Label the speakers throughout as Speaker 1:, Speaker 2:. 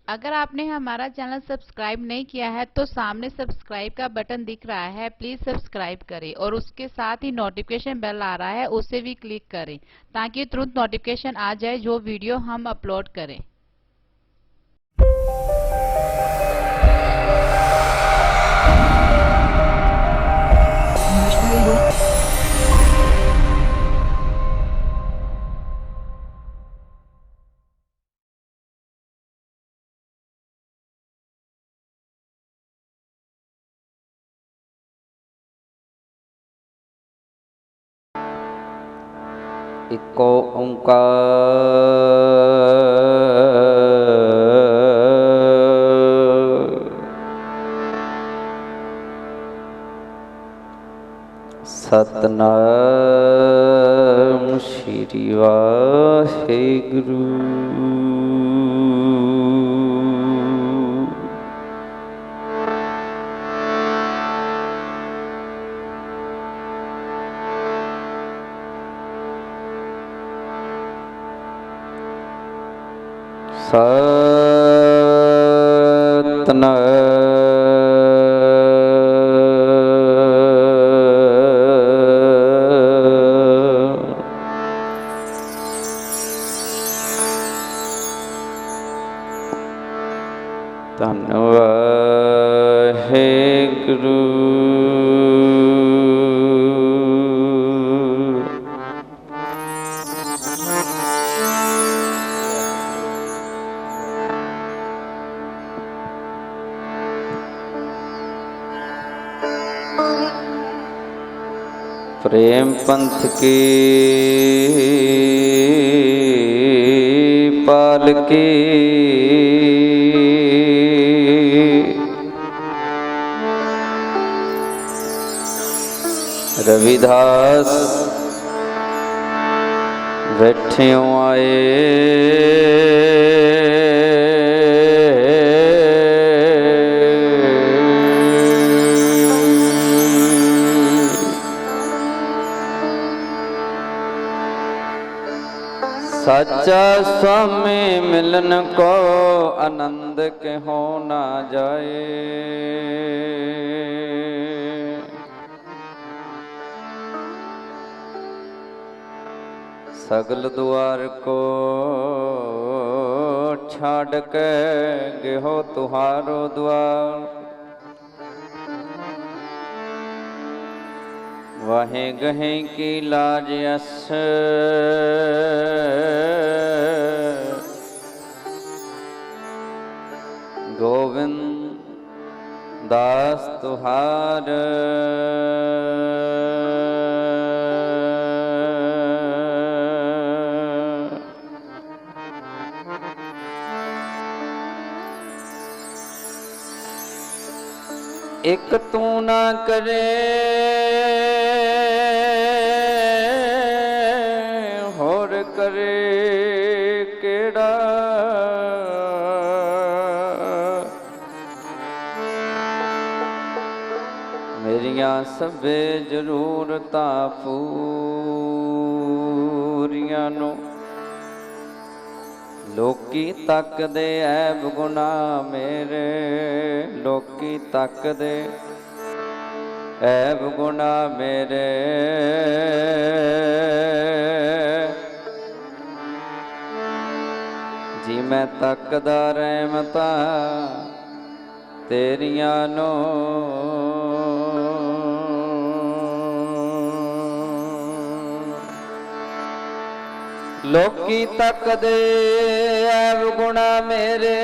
Speaker 1: अगर आपने हमारा चैनल सब्सक्राइब नहीं किया है तो सामने सब्सक्राइब का बटन दिख रहा है, प्लीज सब्सक्राइब करें और उसके साथ ही नोटिफिकेशन बेल आ रहा है, उसे भी क्लिक करें ताकि तुरंत नोटिफिकेशन आ जाए जो वीडियो हम अपलोड करें।
Speaker 2: इको ओंकार सतनाम श्री वाहिगुरु। सतनाम धन वाहिगुरु। प्रेम पंथ की पालकी रविदास बैठियों आए। सच्चा स्वामी मिलन को आनंद के हो ना जाए। सगल द्वार को छाड़ के गेहो तुहारो द्वार। वहीं गहीं की लाज यस गोविंद दास तुहार। एक तू ना करे होर करे केड़ा। मेरिया सबे जरूरतां पूरियां नो लोकी तक दे ऐब गुना मेरे। लोकी तक दे ऐब गुना मेरे। जी मैं तकदा रहमता तेरिया नो। लोकी तक दे ऐब गुना मेरे।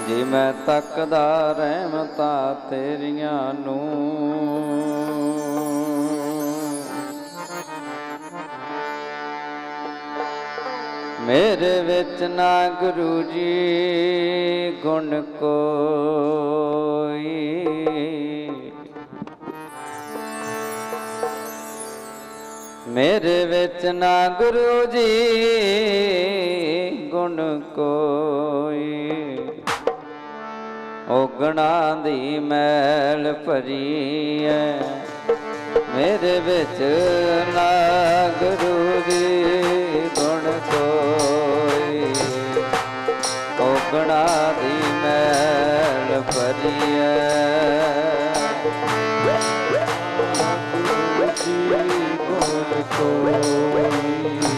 Speaker 2: जी मैं तकदा रहमता तेरिया नू। मेरे विच ना गुरु जी गुण कोई। मेरे विच ना गुरु जी गुण कोई। ओ ਔਗਣਾ ਦੀ ਮੈਲ ਭਰੀ ਐ ਮੇਰੇ ਵਿੱਚ ਨਾ ਗੁਰੂ ਜੀ ਗੁਣ ਕੋਈ ਔਗਣਾ ਦੀ ਮੈਲ ਭਰੀ ਐ ਗੁਰੂ ਜੀ ਗੁਣ ਕੋਈ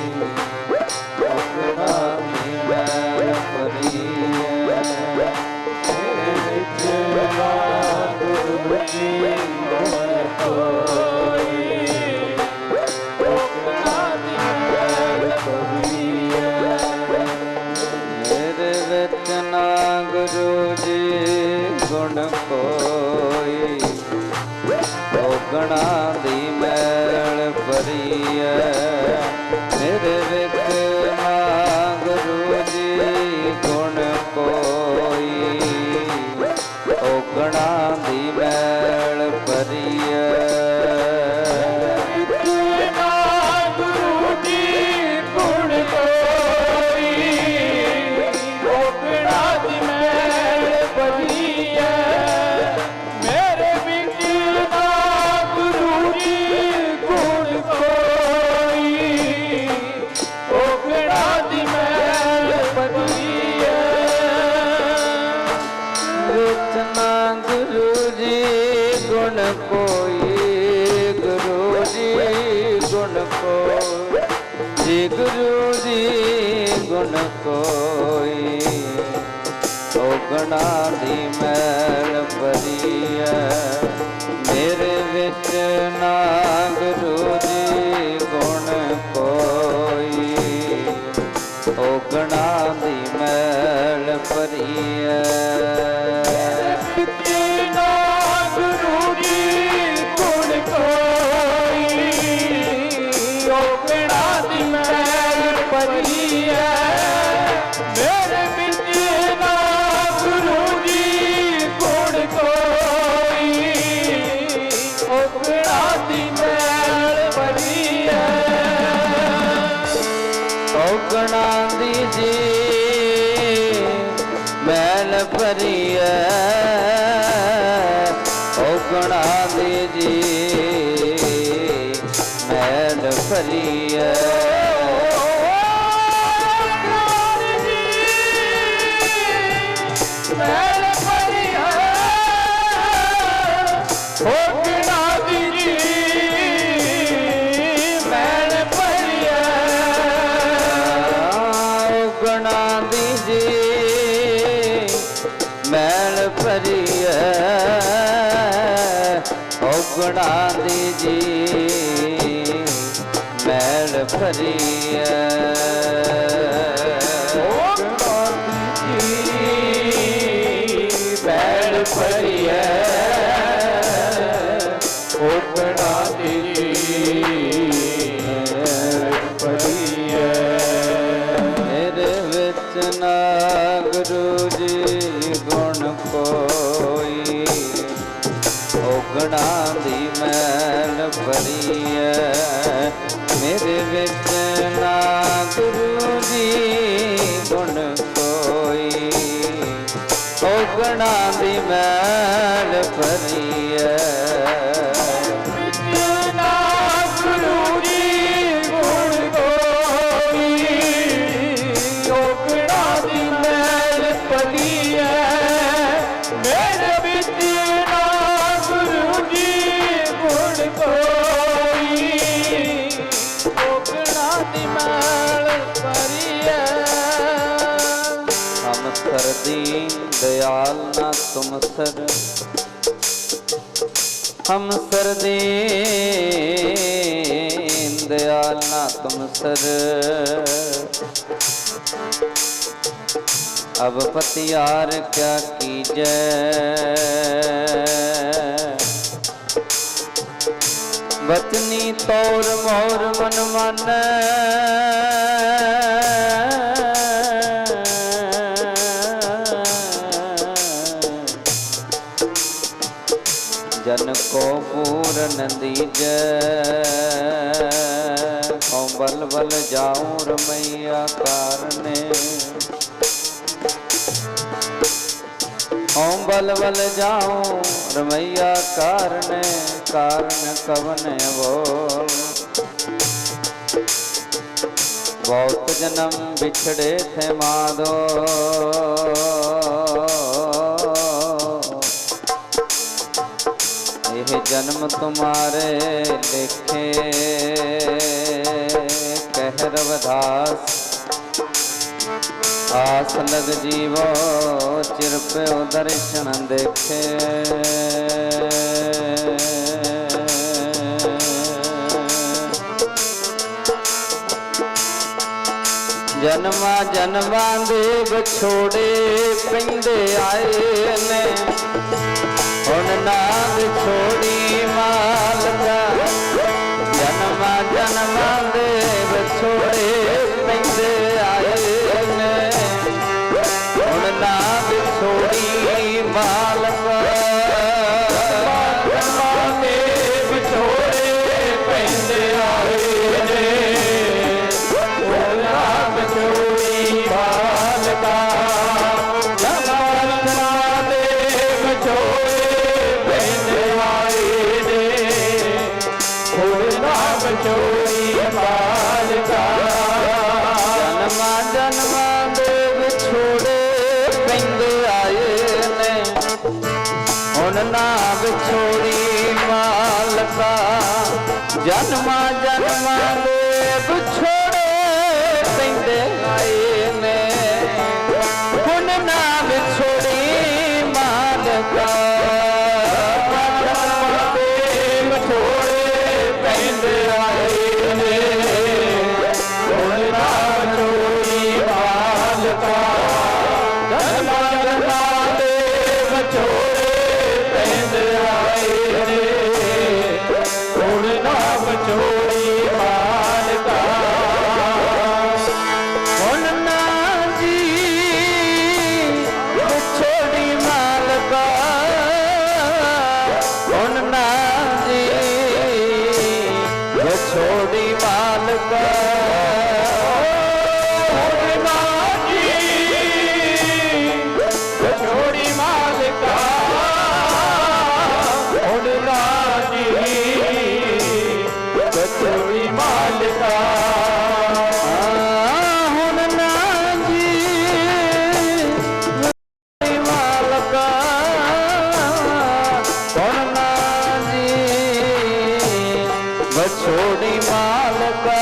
Speaker 2: ਔਗਣਾ ਦੀ ਮੈਲ ਭਰੀ ਐ ਮੇਰੇ ਵਿੱਚ ਨਾ ਗੁਰੂ ਜੀ ਗੁਣ ਕੋਈ ਨਾ ਗੁਰੂ ਜੀ ਗੁਣ ਕੋਈ ਔਗਣਾ ਦੀ ਮੈਲ ਭਰੀ ਐ ਮੇਰੇ ਵਿੱਚ ਨਾ ਗੁਰੂ ਜੀ ਗੁਣ ਕੋਈ ਔਗਣਾ ਦੀ ਮੈਲ ਭਰੀ ਐ ਗੁਰੂ ਜੀ ਗੁਣ ਕੋਈ ਔਗਣਾ ਦੀ ਮੈਲ ਭਰੀ ਐ ਮੇਰੇ ਵਿੱਚ ਨਾ ਗੁਰੂ ਜੀ ਗੁਣ ਕੋਈ ਔਗਣਾ ਦੀ ਮੈਲ ਭਰੀ ਐ ਔਗਣਾ ਦੀ ਜੀ ਮੈਲ ਭਰੀ ਐ ਔਗਣਾ ਦੀ ਜੀ ਮੈਲ ਭਰੀ ਐ ਔਗਣਾ ਦੀ ਜੀ ਮੈਲ ਭਰੀ ਐ ਔਗਣਾ ਦੀ ਜੀ ਮੈਲ ਭਰੀ ਐ ਔਗਣਾ ਦੀ ਜੀ ਮੈਲ ਭਰੀ ਐ ਮੇਰੇ ਵਿੱਚ ਨਾ ਗੁਰੂ ਜੀ ਗੁਣ ਕੋਈ ਔਗਣਾ ਦੀ ਮੈਲ ਭਰੀ ਐ ਮੇਰੇ ਵਿੱਚ ਨਾ ਗੁਰੂ ਜੀ ਗੁਣ ਕੋਈ ਔਗਣਾ ਦੀ ਮੈਲ ਭਰੀ ਐ दीन दयाल ना तुम सर हम सर दीन दयाल ना तुम सर अब पतियार क्या कीजै बचनी तौर मोर मन मानै जन को पूरन दीजै औ बल बल जाऊं रमैया कारने ओम बल बल जाऊं रमैया कारण कारण कवन बोल। बहुत जन्म बिछड़े थे माधो यह जन्म तुम्हारे लिखे कह रविदास। आस लग जीवो चिर पे दर्शन देखे। जन्मा जन्मा दे विछोड़े पिंडे आए ने हुण ना विछोड़ी मालका। जन्मा जन्मा दे विछोड़े पिंडे आए ने हुण ना विछोड़ी मालका। जन्मा दे विछोड़े पिंडे आए ने जन्मा जन्मा दे विछोड़े पिंडे आए ने हुण ना विछोड़ी मालका। जन्मा जन्मा दे विछोड़े पिंडे आए ने हुण ना विछोड़ी मालका। जन्मा दे विछोड़े पिंडे आए ने हुण ना विछोड़ी मालका। जन्मा जन्मा दे विछोड़े पिंडे आए ने हुण ना विछोड़ी मालका। हुण ना जी विछोड़ी मालका। हुण ना जी विछोड़ी मालका। हुण ना जी विछोड़ी मालका। हुण ना जी विछोड़ी मालका। हुण ना जी विछोड़ी मालका। हुण ना जी विछोड़ी मालका।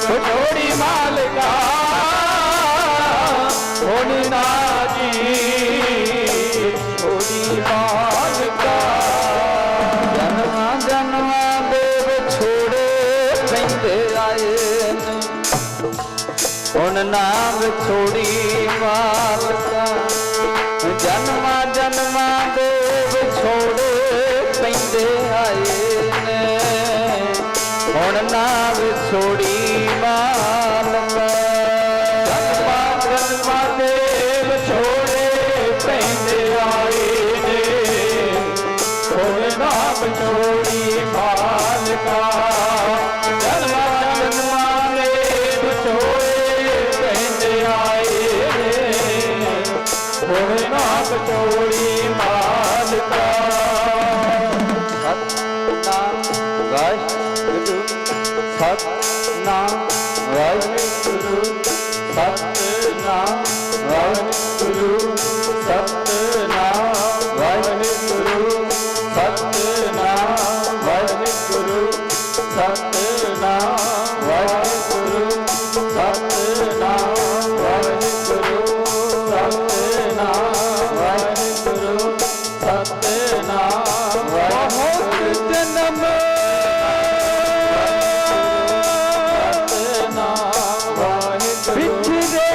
Speaker 2: विछोड़ी मालका। हुण ना जी विछोड़ी मालका। जन्मा जन्मा दे विछोड़े पिंडे आए ने हुण ना विछोड़ी मालका। जन्मा जन्मा दे विछोड़े पिंडे आए ने हुण ना विछोड़ी मालका। जन्मा जन्मा दे विछोड़े पिंडे आए ने हुण ना विछोड़ी मालका। जन्मा जन्मा दे विछोड़े पिंडे आए ने हुण ना विछोड़ी मालका। सतनाम वाहिगुरु सतनाम वाहिगुरु सतनाम वाहिगुरु सतनाम वाहिगुरु सतनाम वाहिगुरु सतनाम वाहिगुरु सतनाम वाहिगुरु सतनाम वाहिगुरु। जन्म सतनाम वाहिगुरु। बिछड़े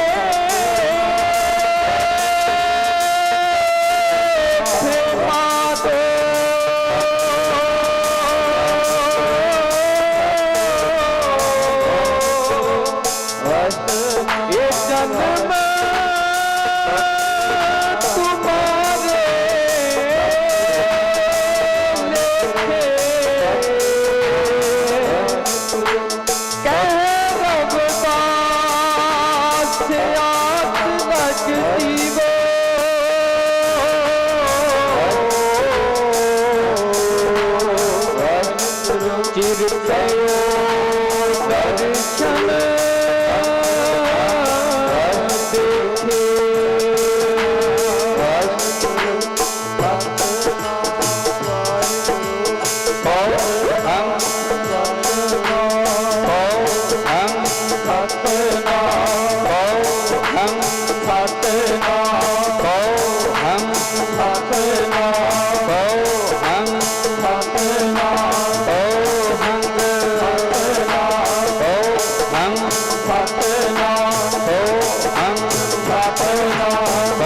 Speaker 2: ਹੰ ਸਤਨਾਮ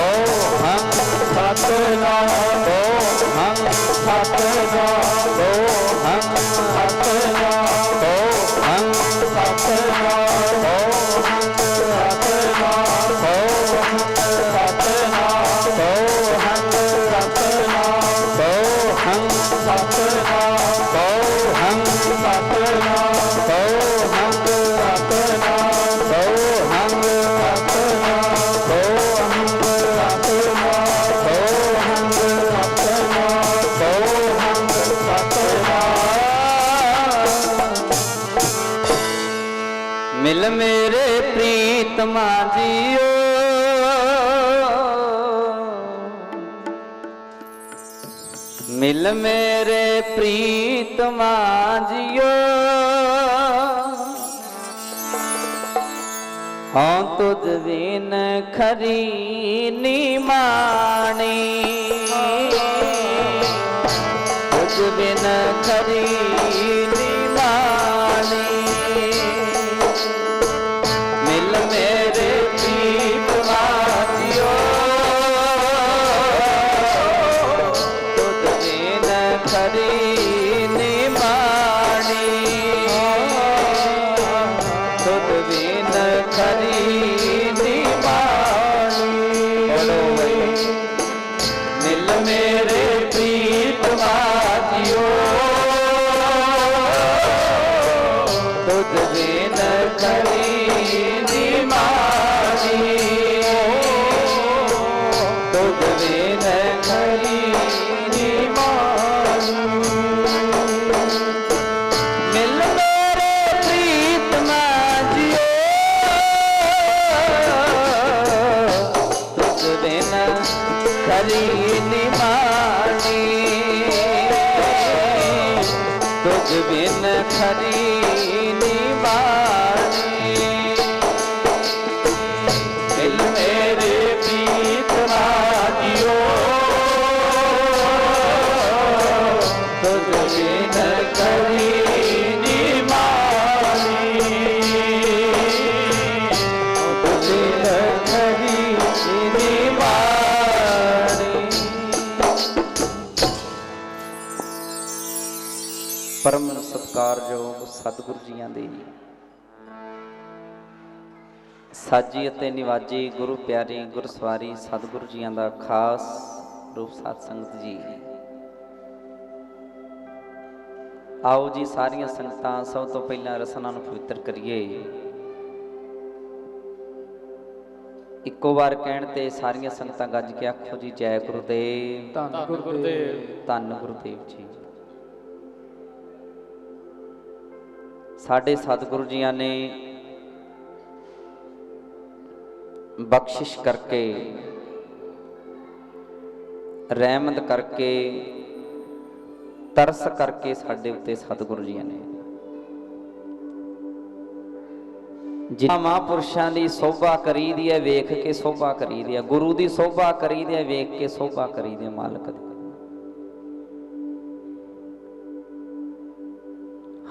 Speaker 2: ਹੰ ਸਤਨਾਮ ਹੰ ਸਤਨਾਮ ਹੰ ਸਤਨਾਮ ਹੰ ਸਤਨਾਮ मिल मेरे प्रीतमा जियो मिल मेरे प्रीतमा जियो हाँ तुझ बिन खरी निमानी तुझ बिन खरी निमानी मिल मेरे प्रीतमा जियो तुझ बिन खरी निमानी तुझ बिन खरी निमानी मिल मेरे प्रीतमा जियो तुझ बिन खरी तुझ बिन खरी निमानी मिल मेरे प्रीतमा जियो तुझ बिन खरी निमानी तुझ बिन खरी निमानी मिल मेरे प्रीतमा जियो तुझ बिन खरी निमानी तुझ बिन खरी निमानी। परम सत्कारयोग सतगुरु जीआं दे साजी ਅਤੇ ਨਿਵਾਜੀ ਗੁਰੂ ਪਿਆਰੀ ਗੁਰਸਵਾਰੀ ਸਤਿਗੁਰੂ ਜੀਆਂ ਦਾ ਖਾਸ ਰੂਪ ਸਾਧ ਸੰਗਤ ਜੀ ਆਓ ਜੀ ਸਾਰੀਆਂ ਸੰਗਤਾਂ ਸਭ ਤੋਂ ਪਹਿਲਾਂ ਰਸਨਾ ਨੂੰ ਪਵਿੱਤਰ ਕਰੀਏ ਇੱਕੋ ਵਾਰ ਕਹਿਣ ਤੇ ਸਾਰੀਆਂ ਸੰਗਤਾਂ ਗੱਜ ਕੇ ਆਖੋ ਜੀ ਜੈ ਗੁਰਦੇਵ
Speaker 3: ਧੰਨ ਗੁਰਦੇਵ
Speaker 2: ਧੰਨ ਗੁਰਦੇਵ ਜੀ। ਸਾਡੇ ਸਤਿਗੁਰੂ ਜੀਆਂ ਨੇ बख्शिश करके रहमत करके तरस करके साडे उत्ते सतगुरु जी ने जिन्हां महापुरुषां दी शोभा करी दी है वेख के शोभा करी दी है गुरु दी शोभा करी दी है वेख के शोभा करी दी है मालक दी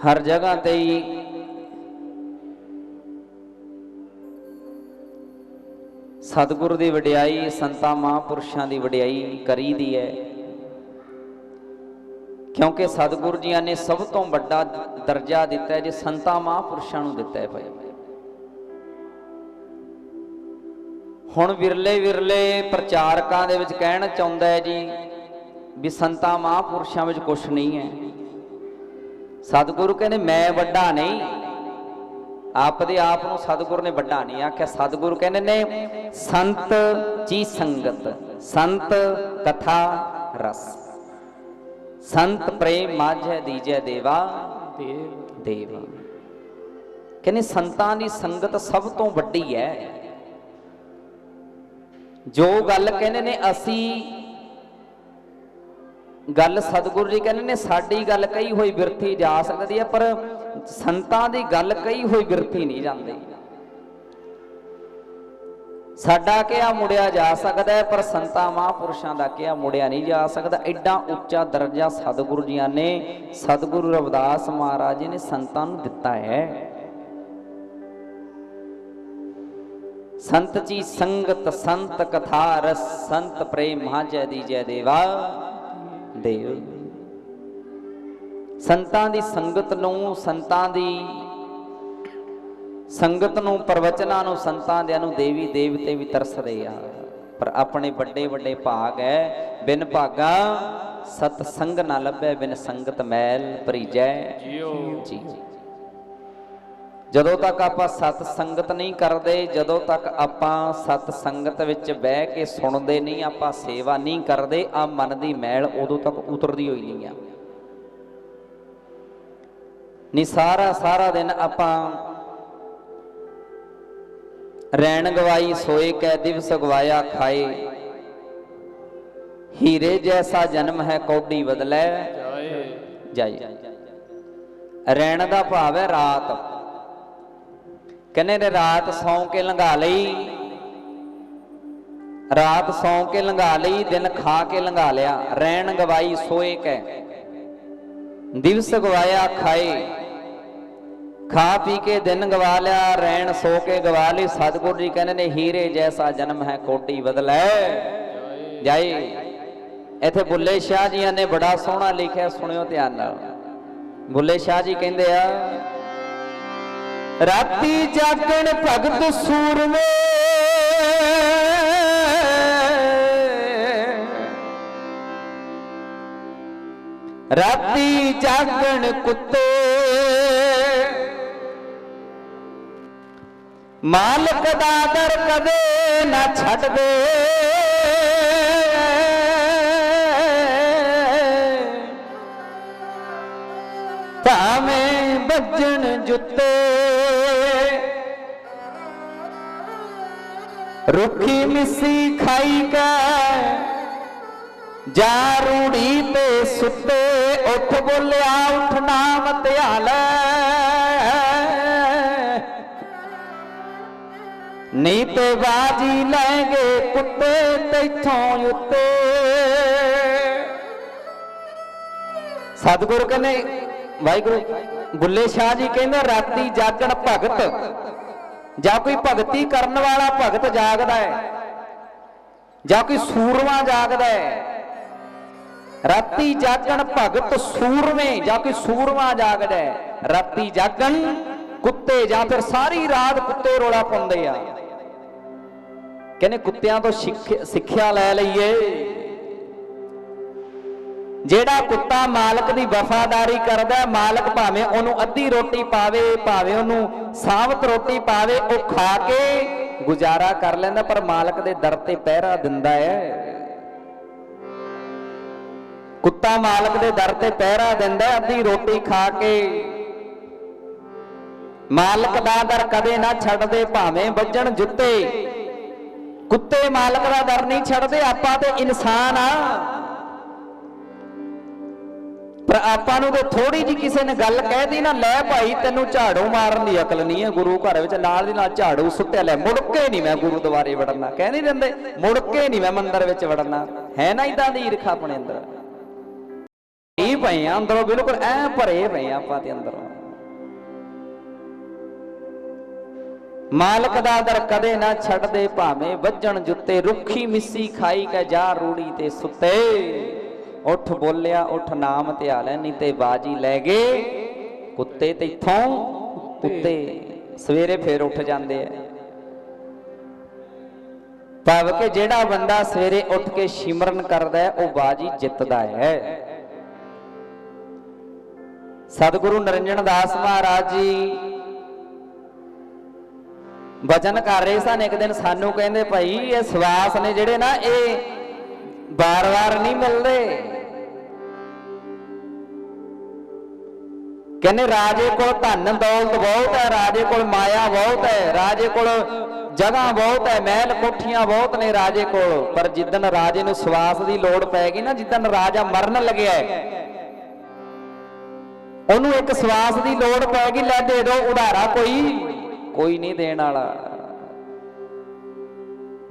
Speaker 2: हर जगह ते ही सतगुरु की वडियाई संतां महापुरुषों की वडियाई करी दी है क्योंकि सतगुरु जी ने सब तो बड़ा दर्जा दिता है जो संतां महापुरुषों को दिता है भाई। हुण विरले विरले प्रचारकां दे विच कहना चाहुंदा है जी भी संतां महापुरुषों में कुछ नहीं है। सतगुरु कहने मैं वड्डा नहीं आपदे आप नूं सतगुरु ने वड्डा नहीं आख्या। सतगुरु कहने ने संत जी संगत संत कथा रस संत प्रेम माझै दीजै देवा देव कहने संतां दी संगत सब तो वड्डी है। जो गल कहने ने असी गल सतगुरु जी कहने ने साडी गल कही हुई बिरथी जा सकती है पर संतां दी गल कही हुई बिरथी नहीं जाती। साडा क्या मुड़िया जा सकता है पर संतां महापुरुषों का क्या मुड़िया नहीं जा सकता। एडा उच्चा दर्जा सतगुरु जी ने सतगुरु रविदास महाराज जी ने संतां नूं दिता है। संत ची संगत संत कथा रस संत प्रेम जय दी जय देवा देव। संतां दी संगत नूं संतां दी संगत नूं प्रवचनां नूं संतां दियां नूं देवी देवते भी तरसदे आ, पर अपने बड़े बड़े भाग है बिन भागा सतसंग ना लभे बिन संगत मैल भरीजै जी। ਜਦੋਂ तक ਆਪਾਂ सत संगत नहीं करते, ਜਦੋਂ तक ਆਪਾਂ सत संगत विच बह के सुनते नहीं, ਆਪਾਂ सेवा नहीं करते, आ मन की मैल उदों तक उतरती हुई नहीं है। नहीं सारा सारा दिन ਆਪਾਂ रैन गवाई सोए कै दिवस गवाया खाए, हीरे जैसा जन्म है कौडी बदलै जाए। रैन का भाव है रात, कहने ने रात सौ के लंघा लई, रात सौ के लंघा लई, दिन खा के लंघा लिया। रैन गवाई सोए कै दिवस गवाया खाए, खा पी के दिन गवा लिया, रैन सो के गवा ली। सतगुरु जी कहने ने हीरे जैसा जन्म है कोटी बदलै जाए। इत्थे बुल्ले शाह जी ने बड़ा सोहना लिखिया, सुनियो ध्यान नाल। बुल्ले शाह जी कहंदे आ, राती जागण भगत सूरमे, राती जागण कुत्ते, मालक दा दर कदे ना छड्ड दे, भावें बजन जुत्ते, रुखी मिसी खाई का जा रूढ़ी पे सुते। उठ बोलिया उठ नाम ध्याल, नहीं तो बाजी लेंगे कुत्ते तैथों उत्ते। सतगुरु कहने वाहिगुरु बुल्ले शाह जी कहते राती जागण भगत, ਜਾਂ कोई भगती करने वाला भगत जागदा है, ਜਾਂ कोई सूरमा जागदा है। राती जागण भगत सूरमे, ਜਾਂ कोई सूरमा जागदा है। राती जागण कुत्ते, ਜਾਂ फिर सारी रात कुत्ते रोला पाउंदे आ। कहने कुत्तियां तो सिक्ख्या लै लईए। जेड़ा कुत्ता मालक की वफादारी करदा, मालक भावें उन्होंने अद्धी रोटी पावे, भावें उन्होंने सावत रोटी पावे, वो खा के गुजारा कर लैंदा, पर मालक दे दर ते पहरा दिंदा है। कुत्ता मालक दे दर ते पहरा दिंदा, अद्धी रोटी खा के। मालक दा दर कदे ना छड्डदे, भावें वज्जण जुत्ते। कुत्ते मालक दा दर नहीं छड्डदे। आपां ते इंसान आ, पर आपां नूं ते थोड़ी जी किसी ने गल कह दी ना, लै भाई तैनूं झाड़ू मारन दी अकल नहीं है, गुरु घर विच नाल दी नाल झाड़ू सुट्टिया, लै मुड़ के नहीं मैं गुरुद्वारे वड़ना, कह नहीं दिंदे मुड़ के नहीं मैं मंदिर विच वड़ना। है ना इदां दी ईरखा अपने अंदर ही पए आ, अंदरों बिल्कुल ऐ भरे पए आ आपां दे अंदरों। मालक दा दर कदे ना छड्डदे, भावें वज्जण जुत्ते। रुखी मिसी खाई कै जा रूड़ी ते सुते। उठ बोलिया उठ नाम ध्याल, नहीं ते बाजी लै गए कुत्ते तैथों उत्ते। सवेरे फिर उठ जाते हैं। भाव के जेड़ा बंदा सवेरे उठ के सिमरन करदा है, वो बाजी जितदा है। सतगुरु निरंजन दास महाराज जी वचन कर रहे सन। एक दिन सानू कहंदे भाई ये सवास ने जेड़े ना, ये बार बार नहीं मिलते। कहने राजे को धन दौलत बहुत है, राजे को माया बहुत है, राजे को जगह बहुत है, महल कोठियां बहुत ने राजे को, पर जिदन राजे नूं सवास की लोड़ पैगी ना, जिदन राजा मरन लगे उन्होंने एक सवास की लोड़ पैगी, लै दे दो उधारा, कोई नहीं देने वाला।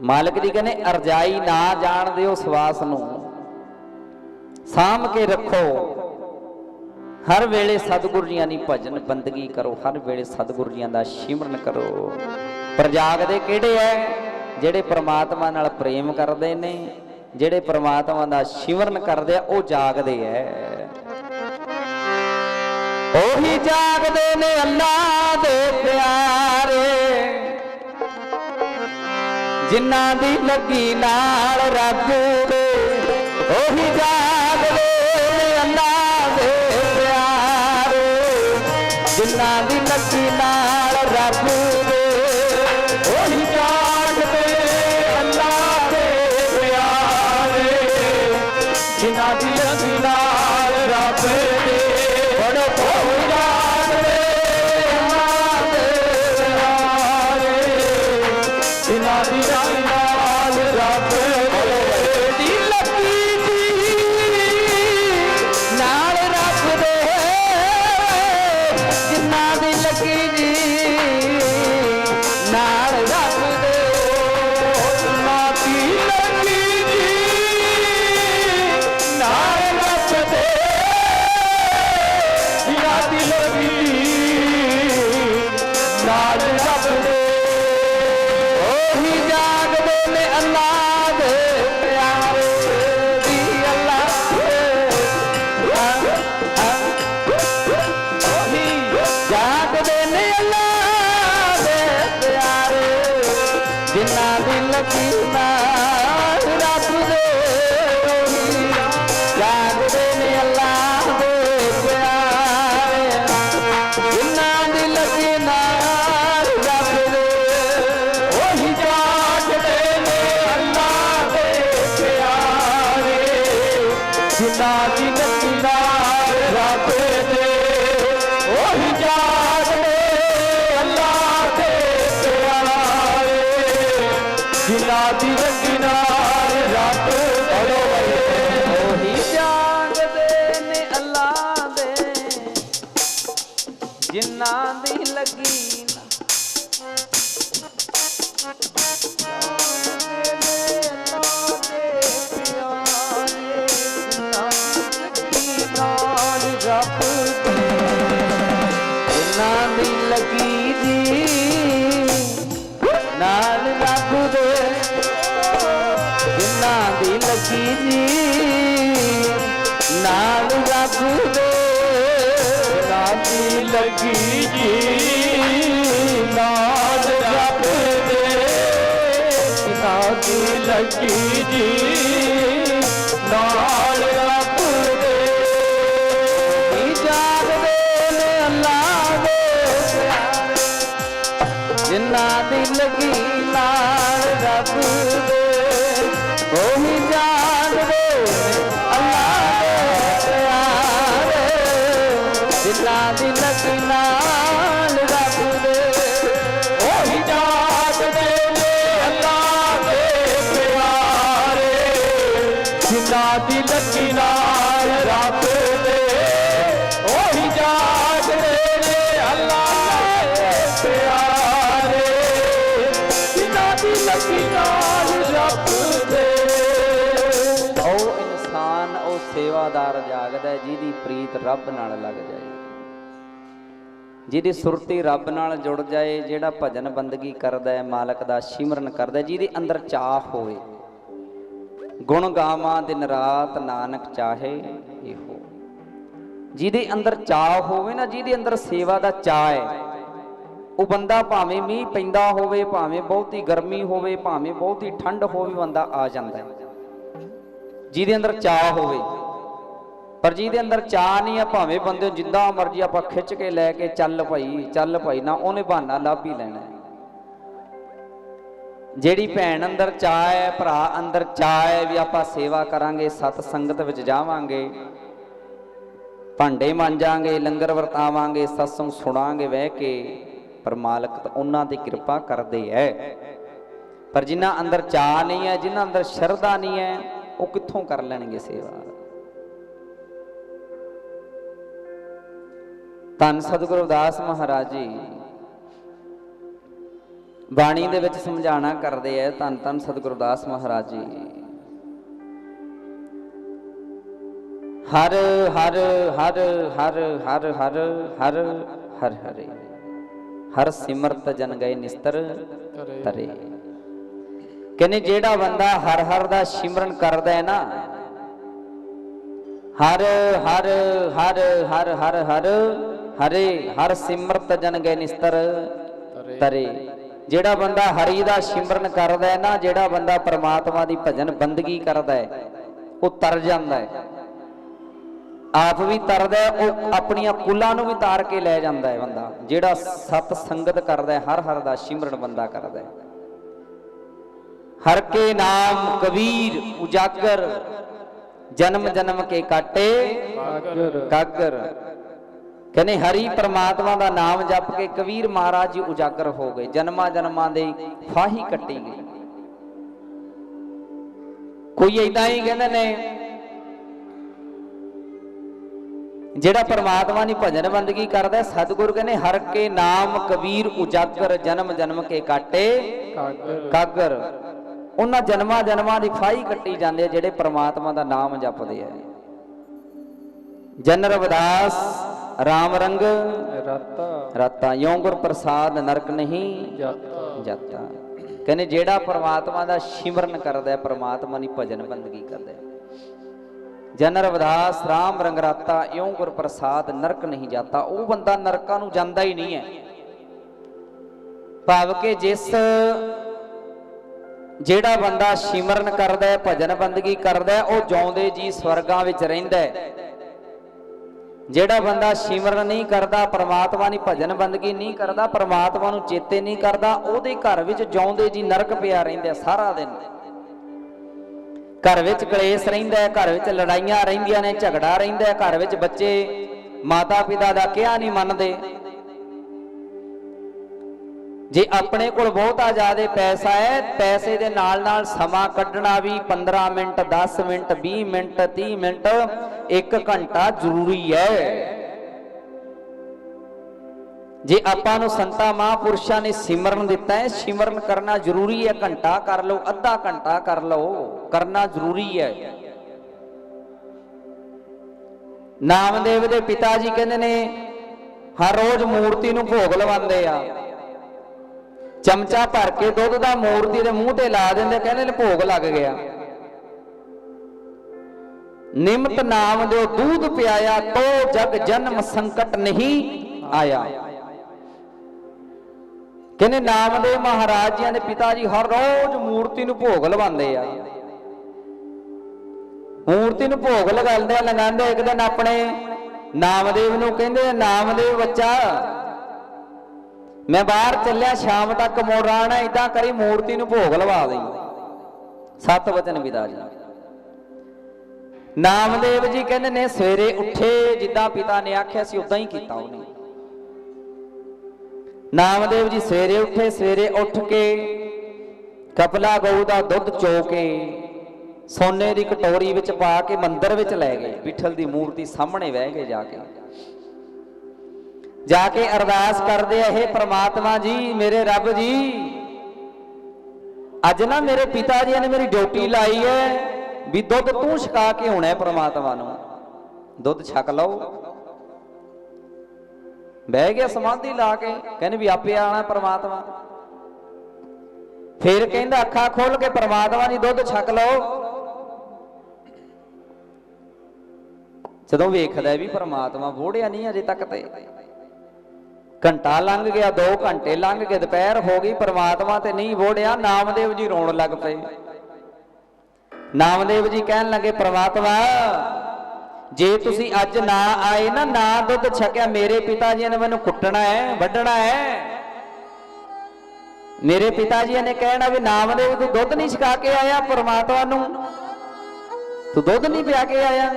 Speaker 2: मालिक जी कहने अरजाई ना जान दिओ, सवास नूं साम के रखो। हर वेले सतगुरु जियां दी भजन बंदगी करो, हर वेले सतगुरु जियां दा सिमरन करो। पर जागदे किहड़े है? जिहड़े परमात्मा नाल प्रेम करदे ने, जिहड़े परमात्मा दा सिमरन करदे आ, वो जागदे है। ओही जागदे ने अल्लाह दे प्यारे, जिन्हां दी लगी नाल रब दे। ओही जागदे ने अल्लाह दे प्यारे, जिन्हां दी लगी नाल रब दे। ओही जागदे अल्लाह दे प्यारे, जिन्हां दी लगी नाल रब दे। बड़ो जागदे अल्लाह दे प्यारे, जिन्हां दी लगी नाल रब दी लगी नाल रब दे। जिन्हां दी लगी जी नाल रब दे। जिन्हां दी लगी जी नाल रब दे। जिन्हां दी लगी नाल रब दे। ओही जागदे ने अल्लाह दे प्यारे दी अल्लाह ओही जागदे ने अल्लाह दे प्यारे, जिन्हां दी लगी नाल रब दे। ओही जागदे ने अल्लाह दे प्यारे, जिन्हां दी लगी नाल रब दे। ओही जागदे ने अल्लाह दे प्यारे, जिन्हां दी लगी नाल रब दे। ओही जागदे अल्लाह दे प्यारे, जिन्हां दी लगी नाल रब दे। ओही जागदे ने अल्लाह दे, जिन्हां दी लगी लगी जी नाल रब दे। जिन्हां दी लगी जी नाल रब दे। जिन्हां दी लगी जी नाल रब दे। जिन्हां दी लगी जी नाल रब दे। जागदे ने अल्लाह दे प्यारे, जिन्हां दी लगी नाल रब दे। ओही जागदे अल्लाह दे प्यारे, जिन्हां दी लगी नाल रब दे। ओही जागदे ने अल्लाह दे प्यारे, जिन्हां दी लगी नाल रब दे। ओही जागदे ने अल्लाह दे प्यारे, जिन्हां दी लगी नाल रब दे। ओ इंसान ओ सेवादार जागदा जिहदी प्रीत रब नाल लग जाए, जिहदी सुरती रब नाल जुड़ जाए, जिहड़ा भजन बंदगी करदा है, मालक दा सिमरन करदा है, जिहदे अंदर चाह होवे। गुण गावां दिन रात नानक चाहे इहो। जिहदे अंदर चाह होवे ना, जिहदे अंदर सेवा दा चाह है, वो बंदा भावें मीह पैंदा होवे, भावें बहुती गर्मी होवे, भावें बहुती ठंड होवे, बंदा आ जांदा है जिहदे अंदर चाह होवे। पर जिहदे अंदर चाह नहीं है, भावें बंदे जिद्दां मर्जी आपां खिच के लैके चल भाई ना, उहने बहाना लभ ही लैना। ਜਿਹੜੀ ਭੈਣ ਅੰਦਰ ਚਾਹ ਹੈ, ਭਰਾ ਅੰਦਰ ਚਾਹ ਹੈ ਵੀ ਆਪਾਂ ਸੇਵਾ ਕਰਾਂਗੇ, ਸਤ ਸੰਗਤ ਵਿੱਚ ਜਾਵਾਂਗੇ, ਭਾਂਡੇ ਮਾਂਜਾਂਗੇ, ਲੰਗਰ ਵਰਤਾਵਾਂਗੇ, ਸਤਸੰਗ ਸੁਣਾਂਗੇ ਬਹਿ ਕੇ, ਪਰ ਮਾਲਕ ਤਾਂ ਉਹਨਾਂ ਦੀ ਕਿਰਪਾ ਕਰਦੇ ਹੈ। ਪਰ ਜਿਨ੍ਹਾਂ ਅੰਦਰ ਚਾਹ ਨਹੀਂ ਹੈ, ਜਿਨ੍ਹਾਂ ਅੰਦਰ ਸ਼ਰਧਾ ਨਹੀਂ ਹੈ, ਉਹ ਕਿੱਥੋਂ ਕਰ ਲੈਣਗੇ ਸੇਵਾ। ਧੰਨ ਸਤਿਗੁਰੂ ਰਵਿਦਾਸ ਮਹਾਰਾਜ ਜੀ ਬਾਣੀ ਦੇ ਵਿੱਚ ਸਮਝਾਣਾ ਕਰਦੇ ਐ। ਧੰਨ ਧੰਨ ਸਤਿਗੁਰੂ ਰਵਿਦਾਸ ਮਹਾਰਾਜ ਜੀ। ਹਰ ਹਰ ਹਰ ਹਰ ਹਰ ਹਰ ਹਰ ਹਰ ਹਰੇ हर सिमरत जन गए निस्तर तरे। कहने जेड़ा बंदा हर हर दा सिमरन करदा है ना, हर हर हर हर हर हर हरे हर सिमरत जन गए निस्तर तरे। जेड़ा बंदा हरि दा सिमरन करदा है ना, जेड़ा बंदा परमात्मा दी भजन बंदगी करदा है वो तर जांदा है, आप भी तरदा है, वो अपनियां कुलां नूं भी तार के लै जांदा है बंदा। जेड़ा सत संगत करदा है, हर हर दा सिमरन बंदा करदा है। हर के नाम कबीर उजागर, जन्म जन्म के काटे कागर। कहने हरि परमात्मा का नाम जप के कबीर महाराज जी उजागर हो गए, जन्मां जन्मां दे फाही कट्टी गई। कोई ऐदा ही कहते ने जेड़ा परमात्मा की भजन बंदगी करता है, सतगुरु कहने हर के नाम कबीर उजागर, जन्म जन्म के काटे कागर। उन्हां जन्मां जन्मां दी फाही कट्टी जांदे जेड़े परमात्मा का नाम जपदे है। जन रविदास राम रंग राता, यों गुर प्रसाद नरक नहीं जाता। कहने जेड़ा परमात्मा का सिमरन करदा है, परमात्मा की भजन बंदगी करदा है, जन रविदास राम रंग राता, यों गुर प्रसाद नरक नहीं जाता। वो बंदा नरकां नूं जांदा ही नहीं है। भाव के जिस जेड़ा बंदा सिमरन करदा है, भजन बंदगी करदा है, वो जिउंदे जी स्वर्गां विच रहिंदा है। जेड़ा बंदा सिमरन नहीं करता, परमात्मा की भजन बंदगी नहीं करता, परमात्मा नूं चेते नहीं करता, उहदे घर विच जिउंदे जी नरक पिया रहिंदा सारा दिन। घर विच कलेश रहिंदा है, घर विच लड़ाइयां रहिंदियां ने, झगड़ा रहिंदा है, घर विच बच्चे माता पिता दा किहा नहीं मनदे। जे अपने कोल बहुता ज्यादा पैसा है, पैसे दे नाल नाल समा कढ़ना भी 15 मिनट 10 मिनट 20 मिनट 30 मिनट 1 घंटा जरूरी है। जे आपां नूं संतां महापुरुषां ने सिमरन दिता है, सिमरन करना जरूरी है। घंटा कर लो, अद्धा घंटा कर लो, करना जरूरी है। नामदेव दे पिता जी कहंदे ने हर रोज मूर्ति नूं भोग लवांदे आ, चमचा भर के दुध का मूर्ति के मूँह ते ला देंगे, कहने ने भोग लग गया। निमत नाम दो दूध पियाया, तो जग जन्म संकट नहीं आया। कहने नामदेव महाराज जी के पिता जी हर रोज मूर्ति नूं भोग लवांदे आ। मूर्ति नूं भोग लगांदे एक दिन अपने नामदेव नूं कहंदे, नामदेव बच्चा मैं बाहर चलिया, शाम तक मुड़ आना, इदा करी मूर्ति नूं भोग लवा दई। 7 वचन विदा जी। नामदेव जी कहंदे ने सवेरे उठे, जिद्दां पिता ने आख्या सी उदां ही कीता उन्हें। नामदेव जी सवेरे उठे, सवेरे उठ के कपला गऊ का दुध चो के सोने की कटोरी विच पा के मंदिर विच लै गए। विठल की मूर्ति सामने बह गए, जाके अरदास करदे, हे परमात्मा जी, मेरे रब जी, अज ना मेरे पिता जी ने मेरी ड्यूटी लाई है भी दुध तू छका के होना है, परमात्मा नूं दुध छक लो। बह गया समाधि ला के, कहने भी आपे आना परमात्मा। फिर कहंदा अखा खोल के परमात्मा जी दुध छक लो। जदों वेखदा भी परमात्मा वोड़िया नहीं अजे तक, ते घंटा लंघ गया, 2 घंटे लंघ गए, दोपहर हो गई, परमात्मा ते नहीं वोड़िया। नामदेव जी रोण लग पे। नामदेव जी कहन लगे, परमात्मा जे तुसी अज ना आए ना, ना दुध छकिया, मेरे पिता जी ने मैनू कुटना है, वड्डना है। मेरे पिता जी ने कहना भी नामदेव तू दुध नहीं छका के आया, परमात्मा नूं तू दुध नहीं पिया के आया,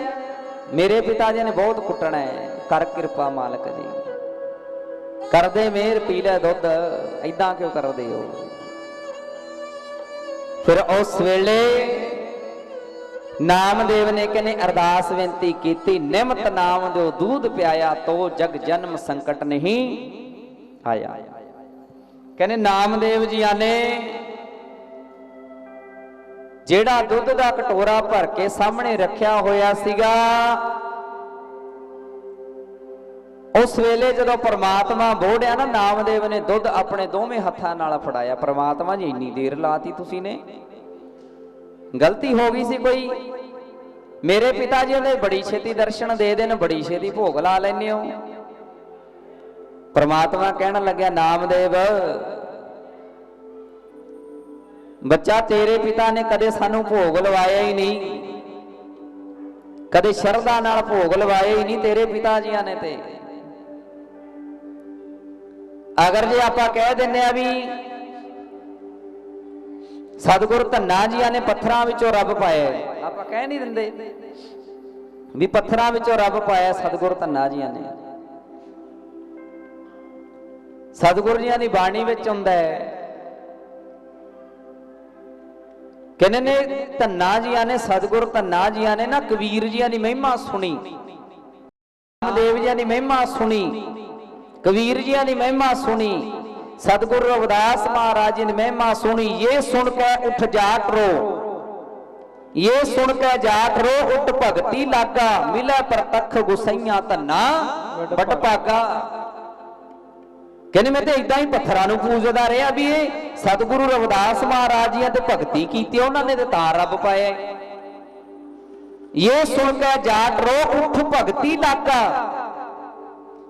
Speaker 2: मेरे पिता जी ने बहुत कुटना है। कर कृपा मालक जी, कर दे मेहर, पी लै दुध, ऐदां क्यों कर दे हो। फिर उस वेले नामदेव ने कहने अरदास बेनती की, निमत नाम दो दूध पियाया, तो जग जन्म संकट नहीं आया। कहने नामदेव जी ने जेड़ा दुध का कटोरा भर के सामने रखा होया सीगा, वो उस वेले जदों परमात्मा बोड़िया ना, नामदेव ने दुध अपने दोवें हत्थां नाल फड़ाया। परमात्मा जी इन्नी देर लाती तुसी ने, गलती हो गई सी कोई? मेरे पिता जी ने बड़ी छेती दर्शन दे देन, बड़ी छेती भोग ला लैंदे हो। परमात्मा कहन लग्या, नामदेव बच्चा तेरे पिता ने कदे सानू भोग लवाया ही नहीं, कदे शरधा नाल भोग लवाया ही नहीं तेरे पिता जी ने। ते अगर जे आपां कह दिंदे आ भी सतगुर धन्ना जी ने पत्थरां विचों रब पाया, आपां कह नहीं दिंदे भी पत्थरां विचों रब पाया सतगुर धन्ना जी ने। सतगुर जी की बाणी विच हुंदा है, कहने ने धन्ना जी ने, सतगुर धन्ना जी ने ना कबीर जी की महिमा सुनी, रामदेव जी की महिमा सुनी, कबीर जी की महिमा सुनी, सतगुरु रविदास महाराज जी ने महिमा सुनी। ये सुन के उठ जाट रो, ये सुन के जाट रो, उठ भगती लागा, मिले प्रतख गुसैया धन्ना बड़ भागा। कहने मैं तो इदा ही पत्थरां नूं पूजदा रहा भी ये सतगुरु रविदास महाराज जी ते भगती की उन्होंने तो तां रब पाया। ये सुन के जाट रो, उठ भगती लागा।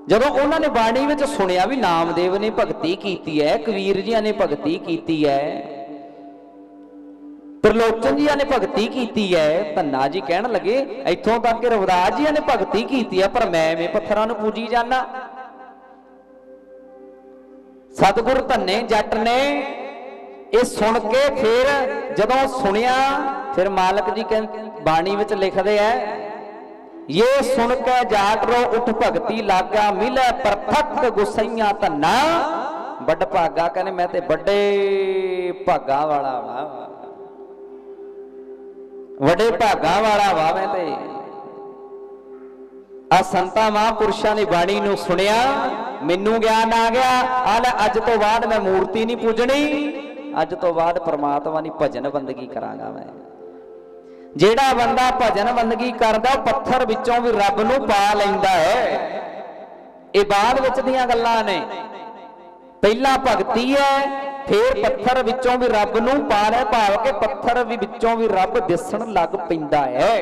Speaker 2: जदों उन्होंने बाणी विच सुनिया भी नामदेव ने भगती की है, कबीर जी ने भगती की है, त्रिलोचन जी ने भगती की है, धन्ना जी कहन लगे इत्थों तक कि रविदास जी ने भगती की है, पर मैं पत्थरां नूं पूजी जाना। सतगुर धन्ने जट ने ये सुन के फिर जदों सुनिया, फिर मालक जी कह बाणी विच लिखदे है, ये सुन के जाट रो, उठ भगती लागा, मिले प्रतख गुसैया धन्ना बड़ भागा। कहने मैं ते बड़े भागा वाला वा, बड़े भागा वाला वा मैं ते। आ संतां महापुरुषां दी बाणी नूं सुनिया, मैनू ज्ञान आ गया। आले अज तो बाद मैं मूर्ति नहीं पूजनी, अज तो बाद परमात्मा की भजन बंदगी करांगा मैं। जेड़ा बंदा भजन बंदगी करदा पत्थर विचों भी रब नूं पा लैंदा है। ये बाद विच दीयां गल्लां ने, पहला भगती है, फिर पत्थर विचों भी रब नूं पा लै, भाव के पत्थर भी विचों भी रब दिसण लग पैंदा है।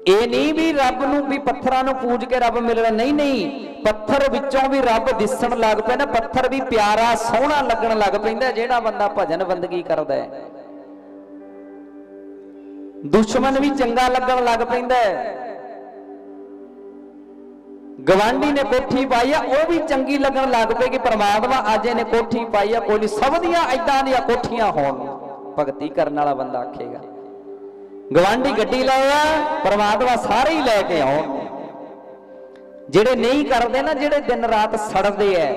Speaker 2: ये नहीं भी रब नूं भी पत्थरां नूं पूज के रब मिलना, नहीं नहीं, पत्थर विचों भी रब दिसण लग पैंदा, पत्थर भी प्यारा सोहना लगण लग पैंदा जेड़ा बंदा भजन बंदगी करदा है। दुश्मन भी चंगा लगन लग पैंदा है। गवांडी ने कोठी पाई है, वह भी चंगी लगन लग पेगी, परमात्मा अज ने कोठी पाई है, कोई सब दियां इदां दियां कोठियां होण, भगती करने वाला बंदा आखेगा। गवांडी गड्डी लाया, परमात्मा सारे ही लैके आउण। जेड़े नहीं करते ना, जेड़े दिन रात सड़दे है,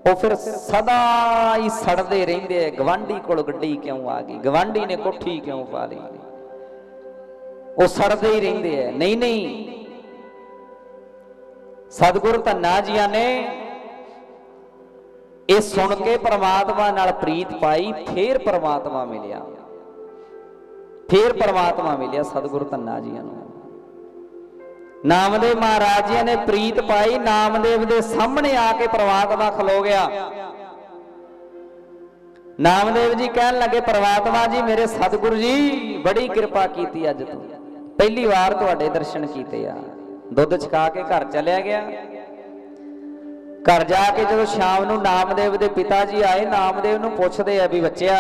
Speaker 2: वो फिर सदा ही सड़ते रहते हैं। गवांडी कोल गड्डी क्यों आ गई, गवांडी ने कोठी क्यों पा ली, वो सड़ते ही रहते हैं। नहीं नहीं, सतगुरु धन्ना जी ने ये सुन के परमात्मा नाल प्रीत पाई, फिर परमात्मा मिलिया, फिर परमात्मा मिलिया सतगुरु धन्ना जी नूं। नामदेव महाराज जी ने प्रीत पाई, नामदेव के सामने आके परमात्मा खलो गया। नामदेव जी कहन लगे, परमात्मा जी मेरे सतगुरु जी बड़ी कृपा की, अज तो पहली बार तुहाडे दर्शन कीते आ। दुध छका के घर चलिया गया। घर जाके जो शाम नूं नामदेव के पिता जी आए, नामदेव नूं पुछदे आ भी बच्चिया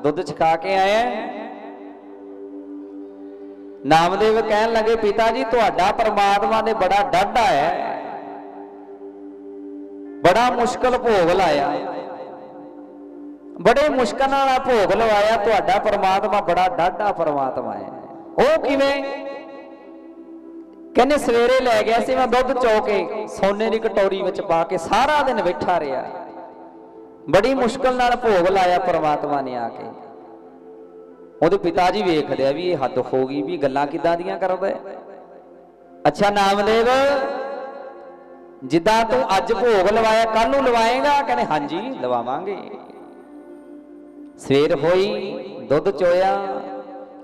Speaker 2: दुध छका के आए? नामदेव कहन लगे, पिता जी तुहाडा परमात्मा ने बड़ा डाढ़ा है, बड़ा मुश्किल भोग लाया, बड़े मुश्किल नाल भोग लवाया, तुहाडा परमात्मा बड़ा डाढ़ा परमात्मा है। वो किवें? कहने सवेरे लै गया सी मैं दुध चो के सोने की कटोरी विच पा के, सारा दिन बैठा रहा, बड़ी मुश्किल नाल भोग लाया परमात्मा ने आके। ਉਹਦੇ पिता जी वेखदे भी ये हद हो गई, भी गल्लां किदां दियां करदा है। अच्छा नामदेव जिद्दां तू अज भोग लवाया कल नूं लवाएगा? कहने हाँ जी लवावांगे। सवेर होई, दुध चोया,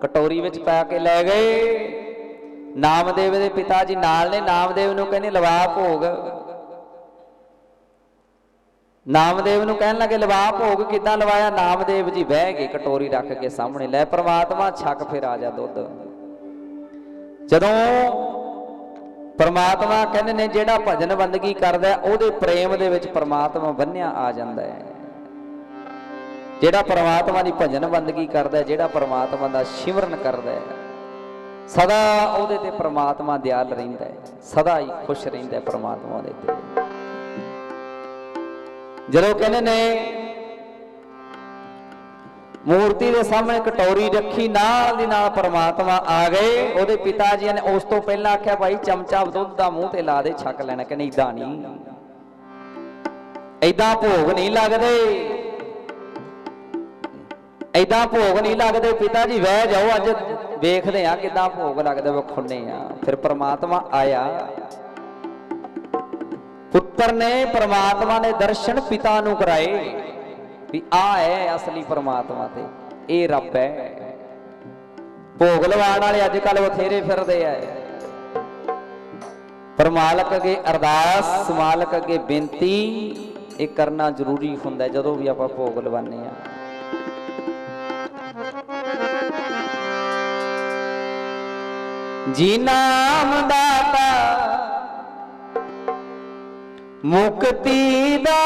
Speaker 2: कटोरी विच पा के लै गए, नामदेव के पिता जी नाल ने, नामदेव नूं कहने लवा भोग। नामदेव नूं कहन लगे लवा भोग किदां लवाया? नामदेव जी बह गए कटोरी रख के सामने, लै परमात्मा छक फिर आ जा दुध। जदों परमात्मा कहने ने जिहड़ा भजन बंदगी करदा उहदे प्रेम दे विच परमात्मा बन्निया आ जांदा है। जिहड़ा परमात्मा की भजन बंदगी करदा, जिहड़ा परमात्मा का सिमरन करदा है, सदा उहदे ते परमात्मा दयाल रहिंदा है, सदा ही खुश रहिंदा है परमात्मा दे ते। जदों कहने ने मूर्ति के सामने कटोरी रखी, नाल दी नाल परमात्मा आ गए। उहदे पिता जी ने उस तो पहला आख्या भाई चमचा दुध दा मूंह ते ला दे, छक लेना। कहने इदां नहीं, इदां भोग नहीं लगदे, इदां भोग नहीं लगदे। पिता जी बह जाओ, अज वेखदे आ किदां भोग लगदे, विखाउने आ। फिर परमात्मा आया, पुत्र ने परमात्मा ने दर्शन पिता नूं कराए भी आ है असली परमात्मा ते ए रब है। भोग लवाण वाले अजकल बथेरे फिरदे आ, पर मालक अगे अरदास, मालक अगे बेनती ये करना जरूरी हुंदा जदों भी आपां भोग लवाने आ। जी नाम दाता मुक्ति दा,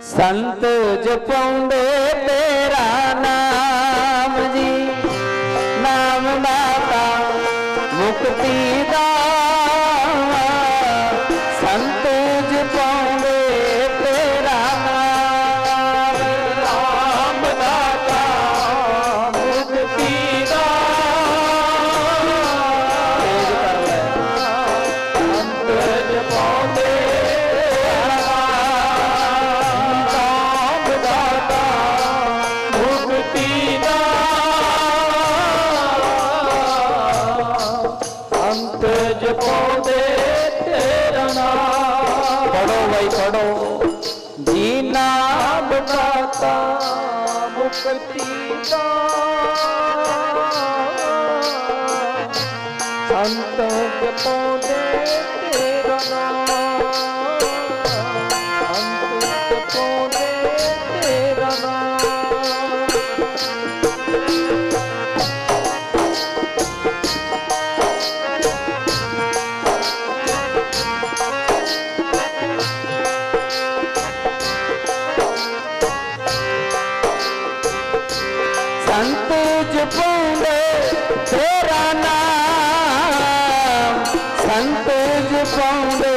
Speaker 2: संत जपाउंदे तेरा नाम जी। नाम दाता मुक्ति दा, संत जपाउंदे तेरा नाम। नाम दाता मुक्ति दा, संत जपाउंदे तेरा नाम। नाम दाता मुक्ति दा, संत जपाउंदे तेरा नाम। पढ़ो भाई पढ़ो। जी नाम दाता मुक्ति दा, संत जपाउंदे तेरा नाम। संत जपाउंदे तेरा नाम। संत जपाउंदे तेरा नाम, संत जपाउंदे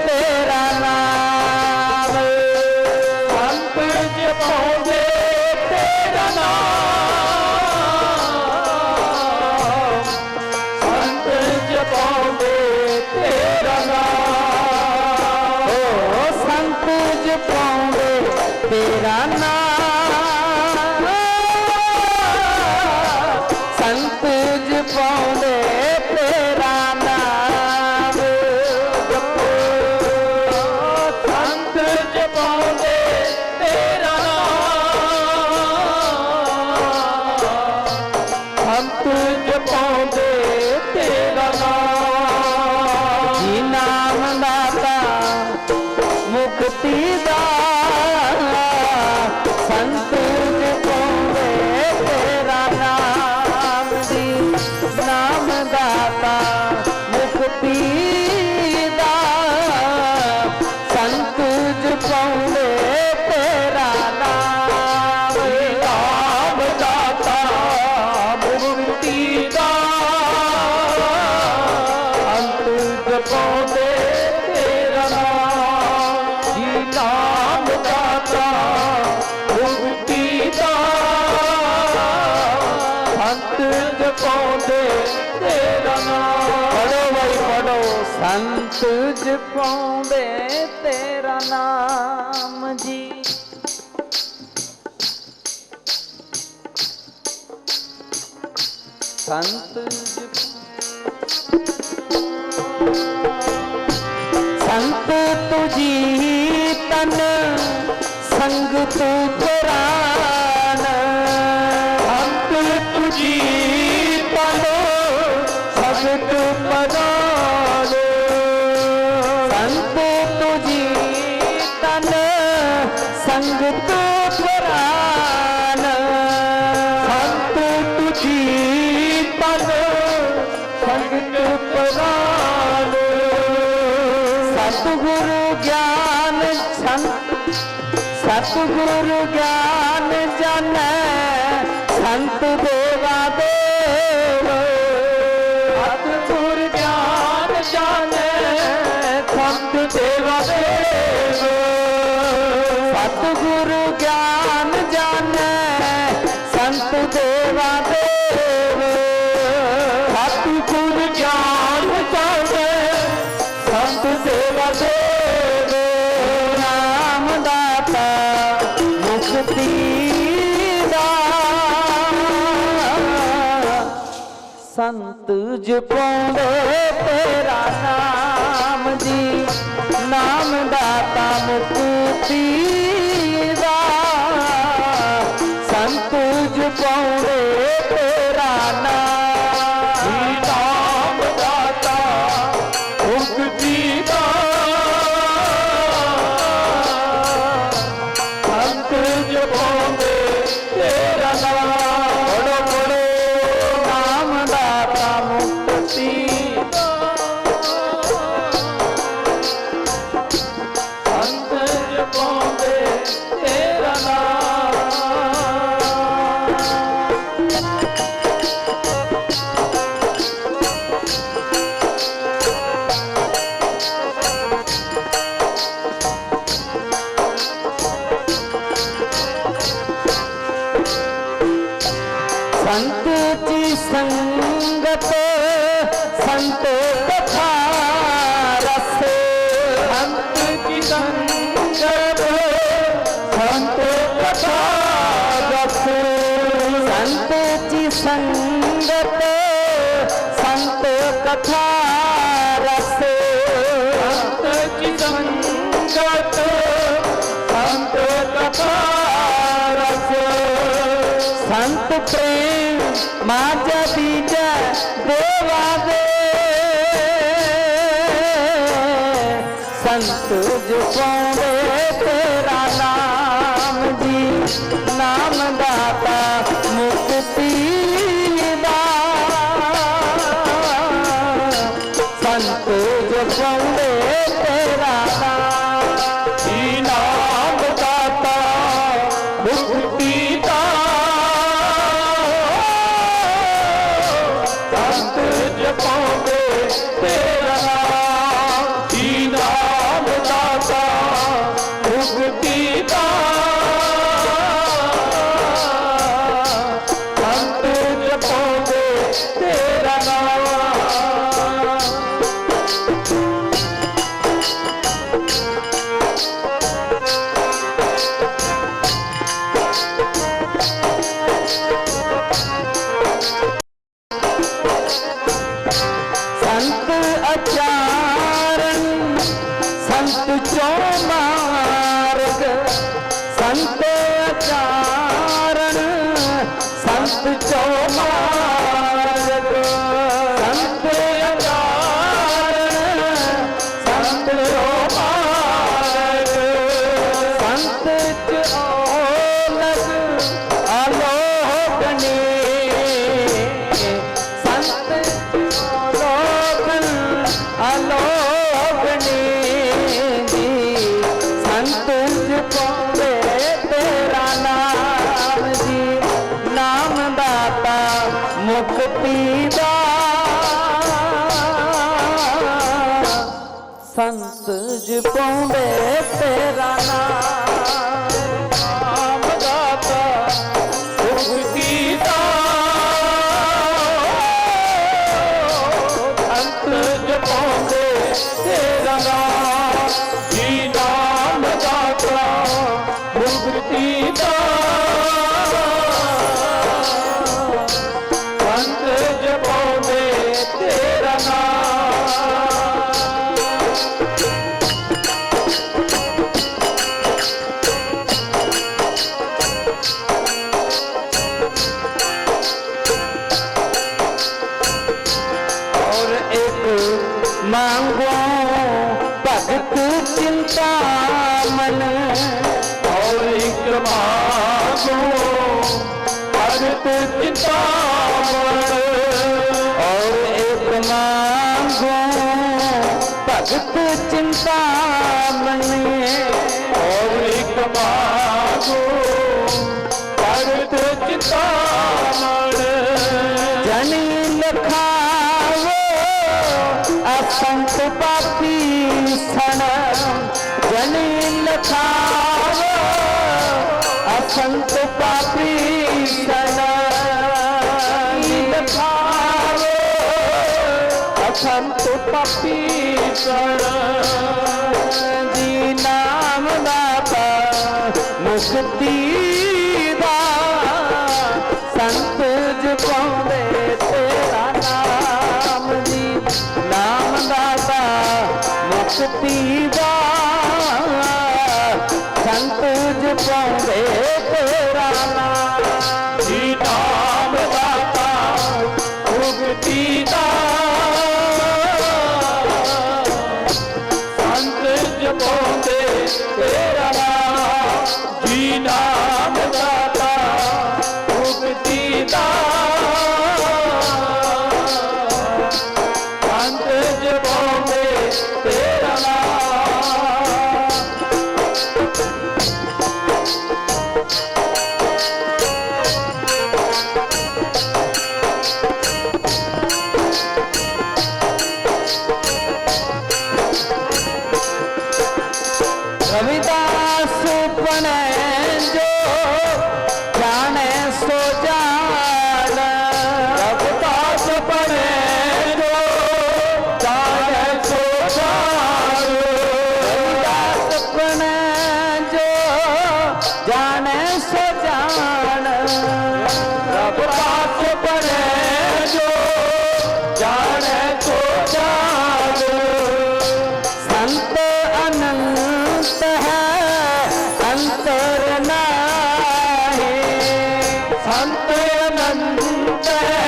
Speaker 2: तेरा नाम। संत जपाउंदे तेरा नाम, संत जपाउंदे तेरा नाम। ओ संत जपाउंदे तेरा नाम, संत जपाउंदे तेरा नाम। संत जपाउंदे तेरा नाम, संत जपाउंदे तेरा नाम। जी नाम दाता मुक्ति दा, संत जपाउंदे तेरा नाम जी। नाम दाता मुक्ति दा, संत जपाउंदे तेरा नाम। नाम दाता मुक्ति दा, संत जपाउंदे तेरा नाम जी। नाम दाता मुक्ति दा, संत जपाउंदे तेरा नाम। पढ़ो भाई पढ़ो। संत जपाउंदे तेरा नाम जी। संत संत तुझी तन संग तू पुराण
Speaker 3: संत तुझी पलो भगत परानो
Speaker 2: संत तुझी तन संग तू पुराण
Speaker 3: संत तुझी पलो भगत परानो
Speaker 2: सतगुरु ज्ञान संत सतगुरु ज्ञान जन संत देवा देव
Speaker 3: सतगुर ज्ञान जाने संत देवा देव
Speaker 2: सतगुरु ज्ञान जाने संत देवा देव
Speaker 3: सतगुर ज्ञान जाने संत देवा देव
Speaker 2: नाम दाता मुक्ति संत जपौंदे तेरा नाम जी नाम दाता मुक्ति दा संत जपौंदे तेरा नाम
Speaker 3: नाम दाता मुक्ति दा संत जपौंदे तेरा नाम
Speaker 2: बड़ो बड़ो नाम दाता मुक्ति
Speaker 3: संत जपौंदे तेरा नाम
Speaker 2: संत की संगत संत कथा रस
Speaker 3: संत की संगत संत कथा रस
Speaker 2: संत की संगत संत कथा रस
Speaker 3: संत की संगत संत कथा रस
Speaker 2: संत प्रेम माजा बीज देवा दे संत जो पौंदे तेरा नाम जी नाम दाता मुक्ति दा संत जो पौंदे तेरा नाम
Speaker 3: ही नाम दाता मुक्ति दा संत जपौंदे तेरा नाम ही नाम दाता मुक्ति दा संत जपौंदे तेरा नाम
Speaker 2: संत आचारण संत चौमार्ग संत आचारण संत चौमार्ग संत आचारण संत चौमार्ग संत चौलग आलोकने संत आलोकने संत जपौंदे तेरा नाम जी नाम दाता मुक्ति दा संत जपौंदे तेरा नाम
Speaker 3: दाता मुक्ति दा संत जपौंदे तेरा नाम जी नाम दाता मुक्ति दा संत जपौंदे तेरा नाम
Speaker 2: मांगो भगत चिंता मन
Speaker 3: और एक मांगो भगत चिंता मन
Speaker 2: और एक मांगो भगत चिंता मन
Speaker 3: और एक मांगो भगत चिंता मन
Speaker 2: जनी लखावो असंत पापी सन जनी लखावो असंत पापी सन
Speaker 3: लखावो असंत पापी सन
Speaker 2: जी नाम दाता मुक्ति दा संत जपाउंदे तेरा नाम जी नाम दाता मुक्ति दा संत जपाउंदे तेरा नाम
Speaker 3: जी नाम दाता मुक्ति दा संत जपाउंदे तेरा नाम जी नाम दाता मुक्ति दा संत जपाउंदे तेरा नाम
Speaker 2: रविदास पने जो जाने सो जान
Speaker 3: रविदास पने जो जाने सो जान
Speaker 2: रविदास पने जो जाने सो जान
Speaker 3: रविदास पने जो जाने सो जान
Speaker 2: संत अनंत है अंतर नाहि
Speaker 3: संत अनंत है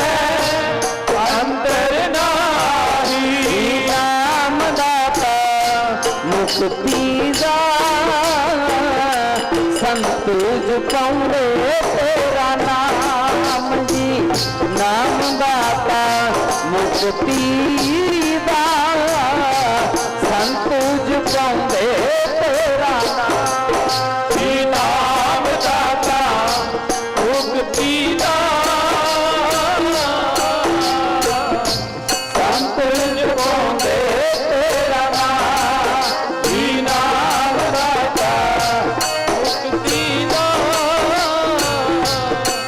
Speaker 3: अंतर नाही
Speaker 2: नाम दाता मुक्ति दा संत जपाउंदे तेरा नाम जी नाम दाता मुक्ति दा संत जपाउंदे तेरा नाम
Speaker 3: जी नाम दाता मुक्ति दा
Speaker 2: संत जपाउंदे तेरा नाम
Speaker 3: जी नाम दाता मुक्ति दा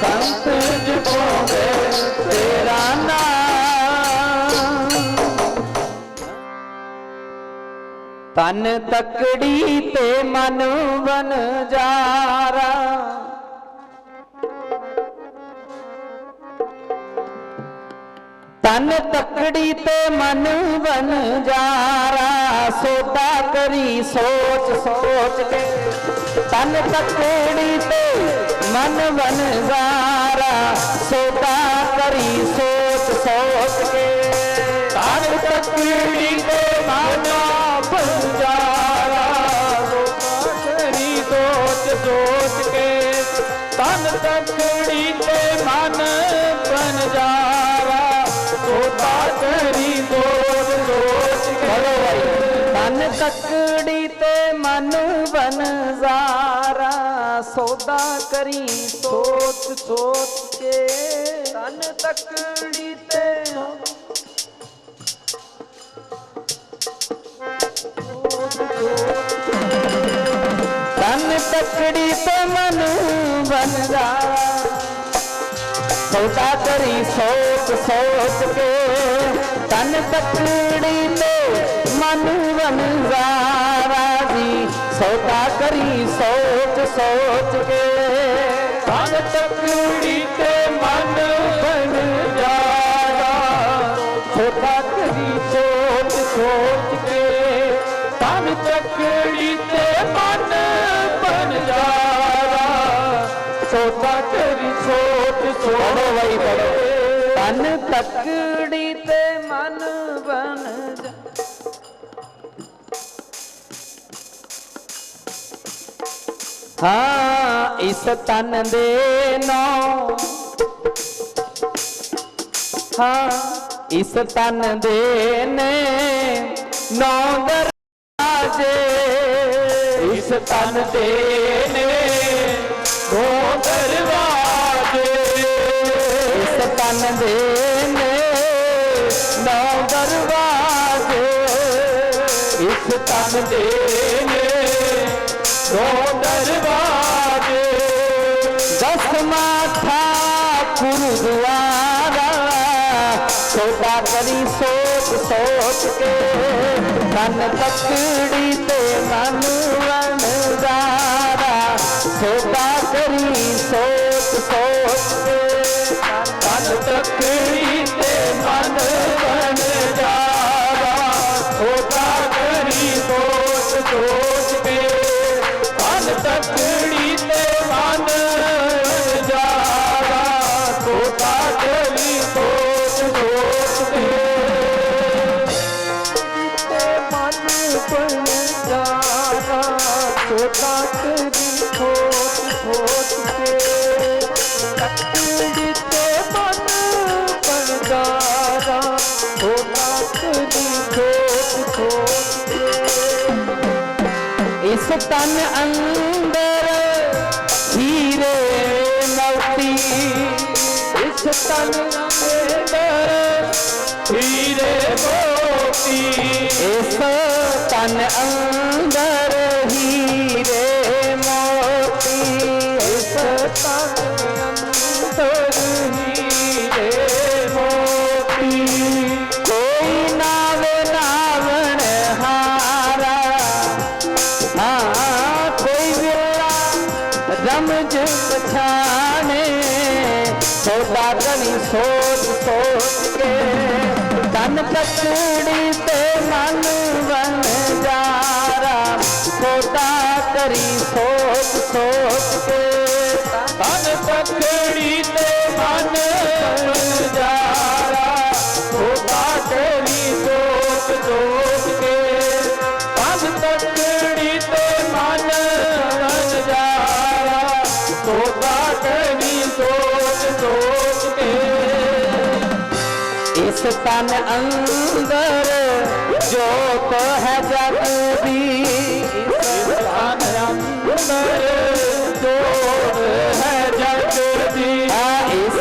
Speaker 2: संत जपाउंदे तेरा नाम तन तकड़ी ते मन बन जारा तन तकड़ी ते मन बन जारा सोता करी सोच सोच के तन तकड़ी ते मन बन जारा सोता करी सोच सोच के
Speaker 3: तन तकड़ी ते मन बंजारा करी सोच सोच के तन तकड़ी ते मन बंजारा सोता करी सोच सोच के
Speaker 2: तन तकड़ी ते मन बन जारा सौदा करी सोच सोच के तन तकड़ी ते तन तकड़ी ते मन बन जारा सौदा करी सोच सोच के तन तकड़ी ते मन बन जारा जी सौदा करी सोच सोच के
Speaker 3: तन तकड़ी ते मन बन जारा
Speaker 2: सौदा करी सोच सोच के
Speaker 3: तन तकड़ी ते मन बन जारा सोचा करी सोच
Speaker 2: पढ़ो भाई पढ़ो
Speaker 3: सोच
Speaker 2: तन तकड़ी ते मन बन जा हाँ इस तन दे नौ, हाँ इस तन दे ने नौ दरवाजे,
Speaker 3: इस तन दे ने नौ दरवाजे,
Speaker 2: इस तन दे ने नौ दरवाजे,
Speaker 3: इस तन दे ने नौ दरवाजे।
Speaker 2: दस माथा गुरुद्वारा छोटा करी सोच सोच के, तन तकड़ी ते मन वनजारा छोटा करी सोच सोच के,
Speaker 3: तन तकड़ी ते मन वनजारा छोटा करी सोच सोच के, तन तकड़ी ते मन वनजारा छोटा करी सोच सोच के।
Speaker 2: मन वनजारा छोटा करी सोच सोच के, तकड़ी ते मन वनजारा छोटा करी सोच सोच के। इस तन अंदर हीरे मोती, इस तन अंदर
Speaker 3: हीरे मोती,
Speaker 2: इस तन अंदर हीरे मोती, इस तन अंदर हीरे मोती। कोई नावे नावण हारा, हाँ कोई विला रमज पछाने, छोटा करी सोच सोच के, तन तकड़ी ते मन वनजारा छोटा करी सोच सोच के,
Speaker 3: तन तकड़ी ते मन वनजारा छोटा करी सोच सोच के, तन तकड़ी ते मन वनजारा छोटा करी सोच सोच के।
Speaker 2: इस तन अंदर जोत है जग दी,
Speaker 3: इस तन अंदर जोत है जग दी,
Speaker 2: इस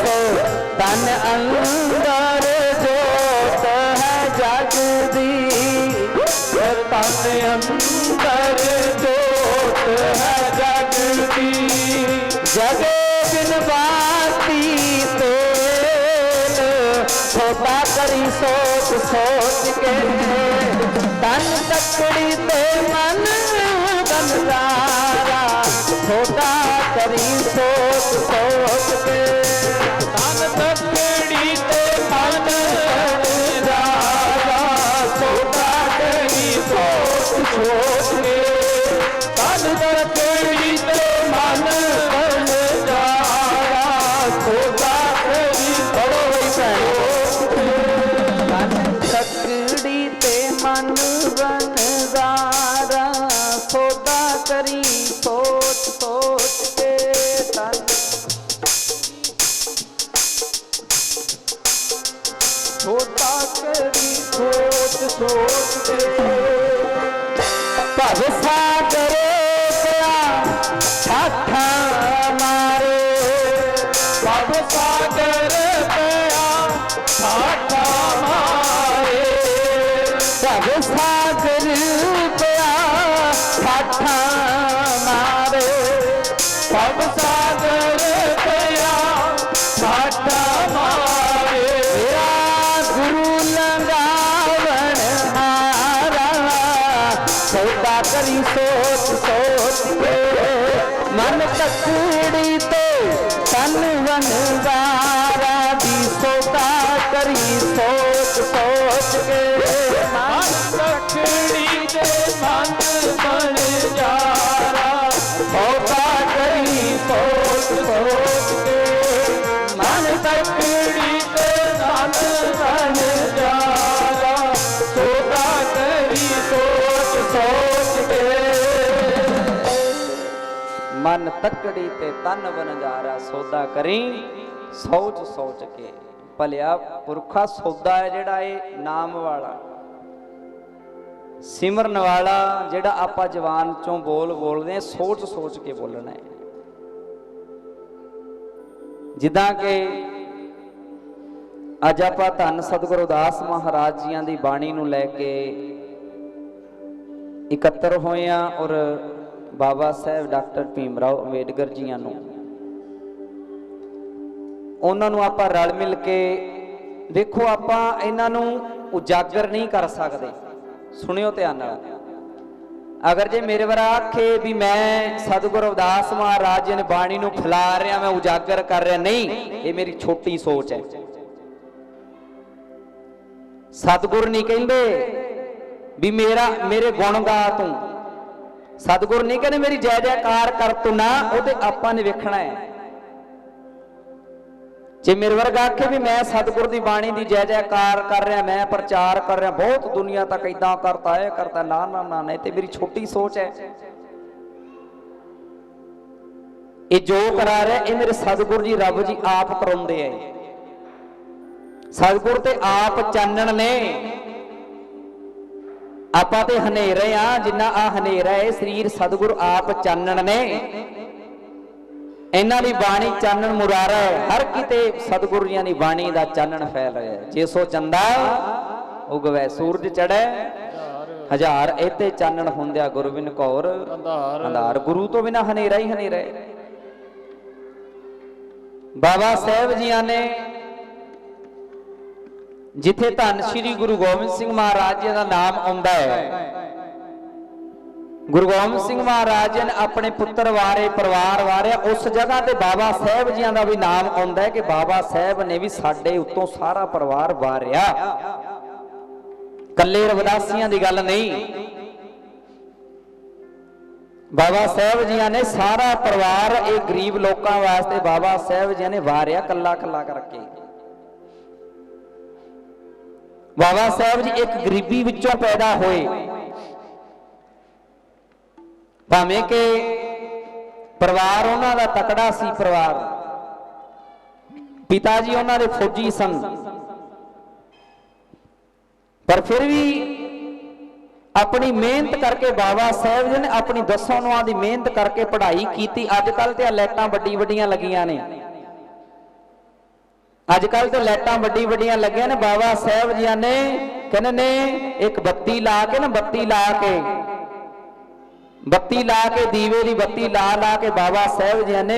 Speaker 2: तन अंदर जोत है जग दी,
Speaker 3: तन अंदर जोत है जग दी।
Speaker 2: जगे बिन बाती तेल छोटा करी सोच सोच के, तन तकड़ी ते मन वनजारा छोटा करी सोच सोच के,
Speaker 3: तन तकड़ी ते मन वनजारा छोटा करी सोच सोच के, तन तकड़ी ते मन वनजारा छोटा करी सोच सोच के।
Speaker 2: तकड़ी ते मन वनजारा छोटा करी सोच सोच के, तन छोटा करी सोच सोच के। भव सागर क्या ठाठा मारे,
Speaker 3: भव सागर पया ठाठा मारे,
Speaker 2: भव सागर क्या ठाठा मारे,
Speaker 3: भव सागर पया ठाठा मारे।
Speaker 2: मेरा गुरु लंगावण हारा छोटा करी सोच सोच के, मन तकड़ी ते तन वनजारा दी सोता करी सोच सोच के,
Speaker 3: मन तकड़ी ते मन वनजारा
Speaker 2: सोता करी सोच सोच के,
Speaker 3: मन तकड़ी ते मन वनजारा छोटा करी सोच सोच के।
Speaker 2: मन तकड़ी ते तन बनजारा सौदा करी सोच सोच के। भलिया पुरखा सौदा है जिहड़ा ये नाम वाला सिमरन वाला जिहड़ा आपां जवान चों बोलदे हैं सोच सोच के बोलना है। जिद्दां कि अज आपां धन सतगुरु रविदास महाराज जियां दी बाणी नूं लैके इकत्तर होए आ और बाबा साहब डॉक्टर भीमराव अंबेडकर जियां नूं उन्हां नूं आपां रल मिल के देखो आपां इन्हां नूं उजागर नहीं कर सकते। सुनियो ध्यान नाल, अगर जे मेरे वाला आखे भी मैं सतगुरु रविदास महाराज जी ने बाणी नूं फैला रहा, मैं उजागर कर रहा, नहीं, ये मेरी छोटी सोच है। सतगुरु नहीं कहंदे भी मेरे गुण गा तू, सतगुरु नहीं कहने मेरी जय जयकार कर तू, ना वो आपां ने वेखना है। जे मेरे वर्गा आखे भी मैं सतगुरु की बाणी की जय जयकार कर रहा, मैं प्रचार कर रहा, बहुत दुनिया तक इदा करता है करता, ना ना ना नहीं, तो मेरी छोटी सोच है। ये जो करा रहा ये मेरे सतगुरु जी रब जी आप कराउंदे है। सतगुरु ते आप चानण ने, आपां ते हनेरे आ, जिन्ना आ हनेरा है शरीर सतगुरु आप चानण ने। इन्हां दी बाणी चानण मुरारा है, हर किते सतगुरु जी दी बाणी दा चानण फैल रहा है। जे सो चंदा उगवै सूरज चढ़े हजार, इते चानण हुंदिया गुरबिन कौर अंधार। गुरु तो बिना हनेरा ही हनेरा है। बाबा साहब जियां ने जिथे धन श्री गुरु गोबिंद सिंह महाराज जी का नाम आउंदा है, गुरु गोबिंद सिंह महाराज जी ने अपने पुत्र वारे परिवार वारे, उस जगह ते बाबा साहब जी का भी नाम आउंदा है कि बाबा साहब ने भी साडे उत्तों सारा परिवार वारिया, कल्ले रविदासियां दी गल नहीं। बाबा साहब जी ने सारा परिवार एक गरीब लोगों वास्ते बाबा साहब जी ने वारिया, कला कला करके। बाबा साहब जी एक गरीबी विचों पैदा होए, भावें के परिवार उन्हां दा तकड़ा सी, परिवार पिता जी उन्हां दे फौजी सन, पर फिर भी अपनी मेहनत करके बाबा साहब जी ने अपनी 10 नौं दी मेहनत करके पढ़ाई की। अजकल तो लाइटां बड़ी बड़ियां लगियां ने, अजकल तो लाइटां बड़ी बड़ियां लगियां ने। बाबा साहब जी ने कहने ने एक बत्ती ला के ना, बत्ती ला के दीवे की बत्ती ला के बाबा साहब जी ने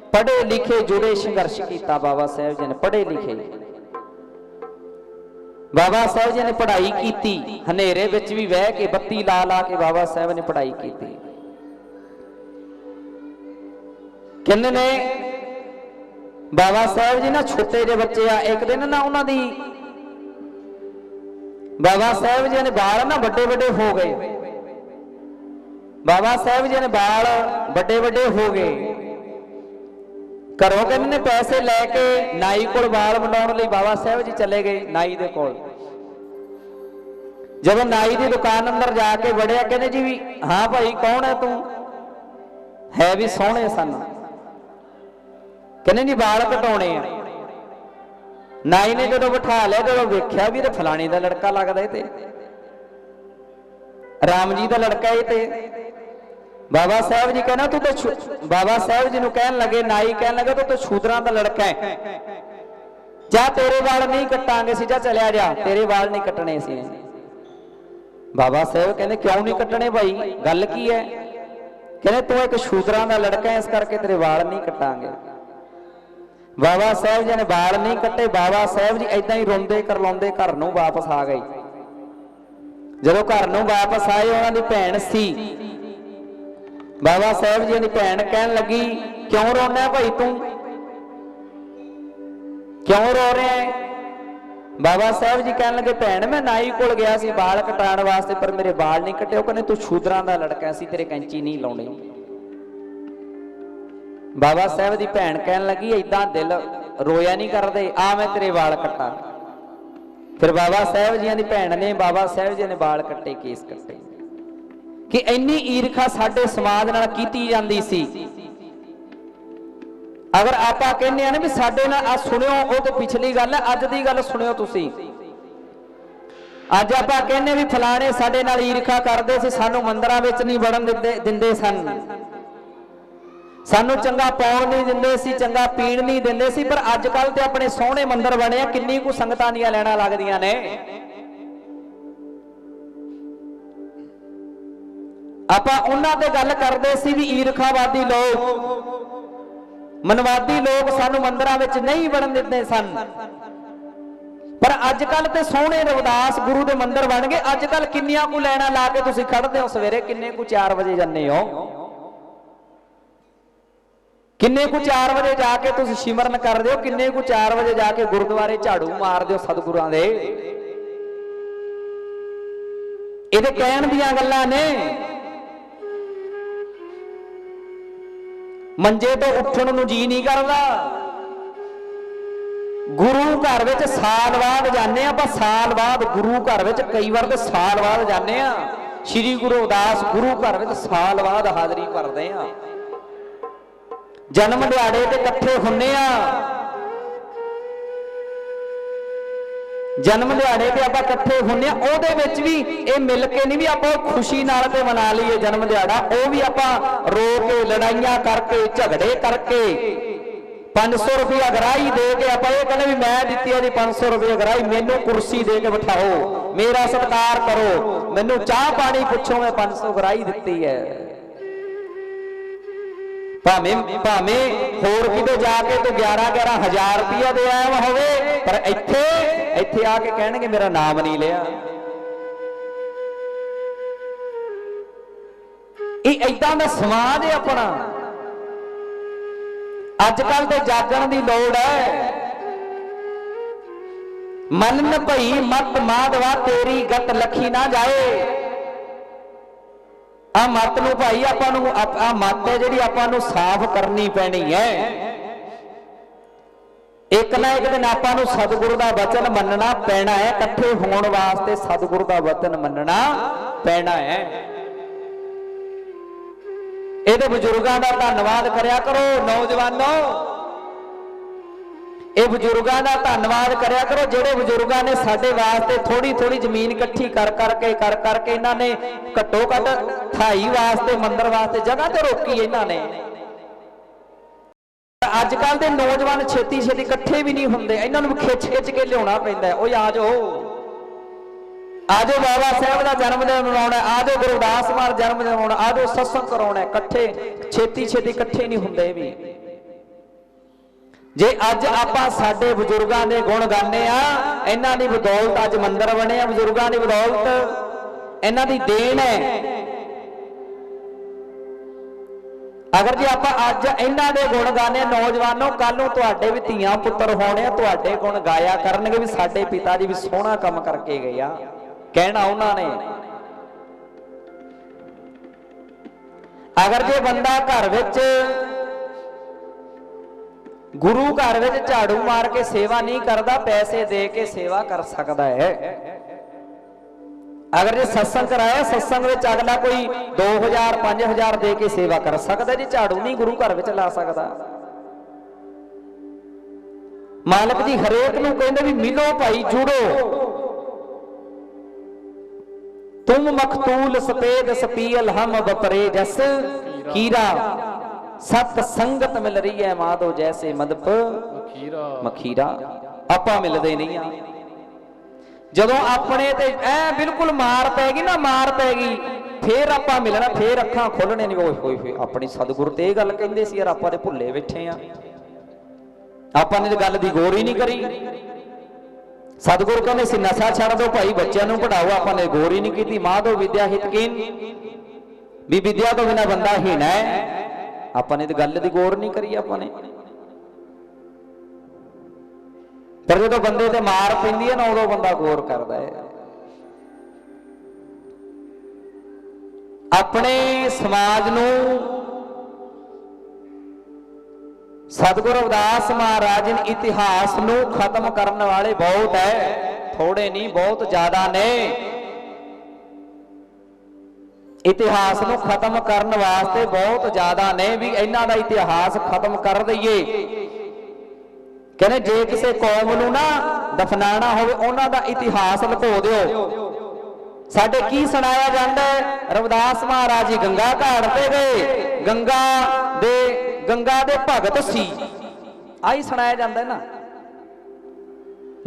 Speaker 2: पढ़े लिखे जुड़े संघर्ष किया। बाबा साहब जी ने पढ़े लिखे, बाबा साहब जी ने पढ़ाई की, हनेरे विच भी बह के बत्ती ला के बाबा साहब ने पढ़ाई की। कहने ने बाबा साहब जी ना छोटे जे बच्चे आ, एक दिन ना उन्हां दी बाबा साहब जी ने बाल ना बड़े बड़े हो गए, बाबा साहब जी ने बाल बड़े बड़े हो गए। घरों कहने ने पैसे लैके नाई कोल बाल बनाउण लई बाबा साहब जी चले गए नाई दे कोल। जब नाई की दुकान अंदर जाके वड़िया, कहने जी भी हाँ भाई कौन है तू, है भी सोहने सन, कहने जी बाल कटाने हैं। नाई ने जो बिठा लिया, जो वेख्या भी तो फलाने का लड़का लगता है, राम जी का लड़का है। बाबा साहब जी कहना तू तो, बाबा साहब जी कह लगे, नाई कह लगे तू तो शूदरां का लड़का है, जा तेरे वाल नहीं कटांगे सी, जा चलिया जा, तेरे वाल नहीं कटने सी। बाबा साहब कहने क्यों नहीं कटने भाई, गल की है? कहने तू एक शूदरां का लड़का है, इस करके तेरे वाल नहीं कटांगे। बाबा साहब जी ने बाल नहीं कटे। बाबा साहब जी ऐदा ही रोंदे करलाउंदे घर नूं वापस आ गए। जदों घर नूं वापस आए, उन्हां दी भैण सी, बाबा साहब जी की भैन कहन लगी क्यों रोना भाई, तू क्यों रो रहा है? बाबा साहब जी कहन लगे भैन मैं नाई कोल गया सी बाल कटाने वास्ते, पर मेरे बाल नहीं कटे। कहने तू शूदरां दा लड़का सी, तेरे कैंची नहीं लाउणी। बाबा साहब की भैन कहन लगी इदा दिल रोया नहीं करदे, आ मैं तेरे वाल कट्टा। फिर बाबा साहब जी की भैन ने बाबा साहब जी ने बाल कट्टे, केस कट्टे। कि इन्नी ईर्खा साडे समाज नाल कीती जांदी सी। अगर आपां कहने आ ना भी साडे नाल आ सुनियो, वो तो पिछली गल है, अज दी गल सुनियो तुसीं। अज आपां कहने भी फलाने साडे नाल ईर्खा करदे सी, सानू मंदिरां विच नहीं वड़न दिंदे सन, सानू चंगा पाउण नहीं दिंदे सी, चंगा पीण नहीं दिंदे सी। पर अजकल ते अपने सोहणे मंदिर बने आ, किन्नी कु संगतां दीयां लैणां लगदियां ने। आपां उन्हां ते गल करदे सी भी ईर्खावादी लोग, मनवादी लोग सानू मंदिरां विच नहीं वड़न दिंदे सन। पर अजकल ते सोहणे रविदास गुरु दे मंदिर बन गए। अजकल किन्नियां कु लैणां ला के तुसीं खड़दे हो, सवेरे किन्ने कु 4 बजे जाने हो, किन्ने कु 4 बजे जाके तुसीं सिमरन करदे हो, किन्ने कु 4 बजे जाके गुरुद्वारे झाड़ू मारदे हो सतगुरां दे। इहदे कहण दीयां गल्लां ने। मंजे तो उठण नूं जी नहीं करदा। गुरु घर विच साल बाद जाने आ, पर साल बाद गुरु घर विच कई बार तो साल बाद जाने आ। श्री गुरु रविदास गुरु घर विच साल बाद हाजरी भरदे आ। जन्म दिहाड़े ते इकट्ठे हुन्ने आ, जन्म दिहाड़े ते आपां इकट्ठे हुन्ने आ। ओहदे विच भी ये मिल के नहीं भी आपां खुशी नाल ते मना लईए जन्म दिहाड़ा, वो भी आपां रो के, लड़ाइयां करके, झगड़े करके, 500 रुपया गराही दे के आपां ये कहने भी मैं दित्ती है जी 500 रुपया गराही, मैनू कुर्सी दे के बिठाओ, मेरा सत्कार करो, मैनू चाह पानी पुछो, मैं 500 गराही दित्ती है। भावें होर किते जाके तो 11-11 हज़ार रुपया दे आया होवे, पर इत्थे आके कहणगे मेरा नाम नहीं लिया। इदां दा समाज है अपना। अजकल ते जागण दी लोड़ है। मन भई मत माधवा तेरी गत लखी ना जाए। आ मत नूं भाई आपां नूं आ मत है जिहड़ी आपां नूं साफ करनी पैनी है। एक ना एक दिन आपां नूं सतगुरु दा वचन मनना पैना है। इकट्ठे होण वास्ते सतगुरु दा वचन मनना पैना है। ਇਹਦੇ ਬਜ਼ੁਰਗਾਂ ਦਾ ਧੰਨਵਾਦ ਕਰਿਆ ਕਰੋ ਨੌਜਵਾਨੋ। ਇਹ ਬਜ਼ੁਰਗਾਂ ਦਾ ਧੰਨਵਾਦ ਕਰਿਆ ਕਰੋ ਜਿਹੜੇ ਬਜ਼ੁਰਗਾਂ ਨੇ ਸਾਡੇ ਵਾਸਤੇ ਥੋੜੀ ਥੋੜੀ ਜ਼ਮੀਨ ਇਕੱਠੀ ਕਰ ਕਰਕੇ ਇਹਨਾਂ ਨੇ ਘੱਟੋ ਘੱਟ 28 ਵਾਸਤੇ ਮੰਦਰ ਵਾਸਤੇ ਜਗ੍ਹਾ ਤੇ ਰੋਕੀ ਇਹਨਾਂ ਨੇ। ਅੱਜ ਕੱਲ ਦੇ ਨੌਜਵਾਨ ਛੇਤੀ ਛੇਤੀ ਇਕੱਠੇ ਵੀ ਨਹੀਂ ਹੁੰਦੇ, ਇਹਨਾਂ ਨੂੰ ਖਿੱਚ ਖਿੱਚ ਕੇ ਲਿਆਉਣਾ ਪੈਂਦਾ। ਉਹ ਆ ਜਾਓ आजो बाबा साहब का जन्मदिन मनाना, आजो गुरु रविदास महाराज जन्मदिन मनाना, आजो सत्संग कराना, कट्ठे छेती छेती कट्ठे नहीं हुंदे भी। जे अज आपां साडे बजुर्गां दे गुण गाने आ, इन्हां दी बदौलत अज मंदिर बने आ, बजुर्गां दी बदौलत इन्हां दी देन है। अगर जे आपां अज इन्हां दे गुण गाने नौजवानों, कल नूं तुहाडे भी धीआं पुत्तर होणे, तुहाडे गुण गाया करनगे भी साडे पिता जी भी सोहना काम करके गए आ, कहना उन्होंने। अगर जो बंदा घर विच गुरु घर विच झाड़ू मार के सेवा नहीं करता, पैसे दे के सेवा कर सकता है। अगर जो सत्संग कराया, सत्संग विच अगला कोई 2000 5000 दे के सेवा कर सकता जी, झाड़ू नहीं गुरु घर विच ला सकता। मालिक जी हरेक नूं कहंदे भी मिलो भाई जुड़ो, तुम मखतूल सफेद सपील हम बपरे जस कीरा, सत संगत मिल रही है माधो जैसे मदप मखीरा। आपां मिलदे नहीं आ। जदों अपने ते ऐ बिल्कुल मार पैगी ना, मार पैगी, फिर आपां मिलना, फिर अखां खोलने नहीं। ओए होए अपनी सतगुरु ते गल कहिंदे सी यार, आपां ते भुल्ले बैठे आ, आपां ने गल दी गौर ही नहीं करी। सतगुरु कहने सी नशा छड़ दो भाई, बच्चों को पढ़ाओ, आपां ने गौर ही नहीं की। माधो विद्या हितकीन, भी विद्या तो बिना बंदा हीन है, आपां ने गल दी गौर नहीं करी। आपां ने पर जो बंदे ते मार पैंदी है ना, उदों बंदा गौर करदा है। अपने समाज नूं सतगुरु रविदास महाराज ने इतिहास नूं खत्म करने वाले बहुत है, थोड़े नहीं बहुत ज्यादा ने। इतिहास नूं खत्म करन वास्ते बहुत ज्यादा ने भी इन्हां दा इतिहास खत्म कर दईए। कहने जे किसी कौम नूं ना दफनाना होवे उन्हां दा इतिहास लुको दिओ। साडे की सुनाया जाता है, रविदास महाराज जी गंगा घाट ते गए, गंगा दे भगत सी, आई सुनाया जाता है ना।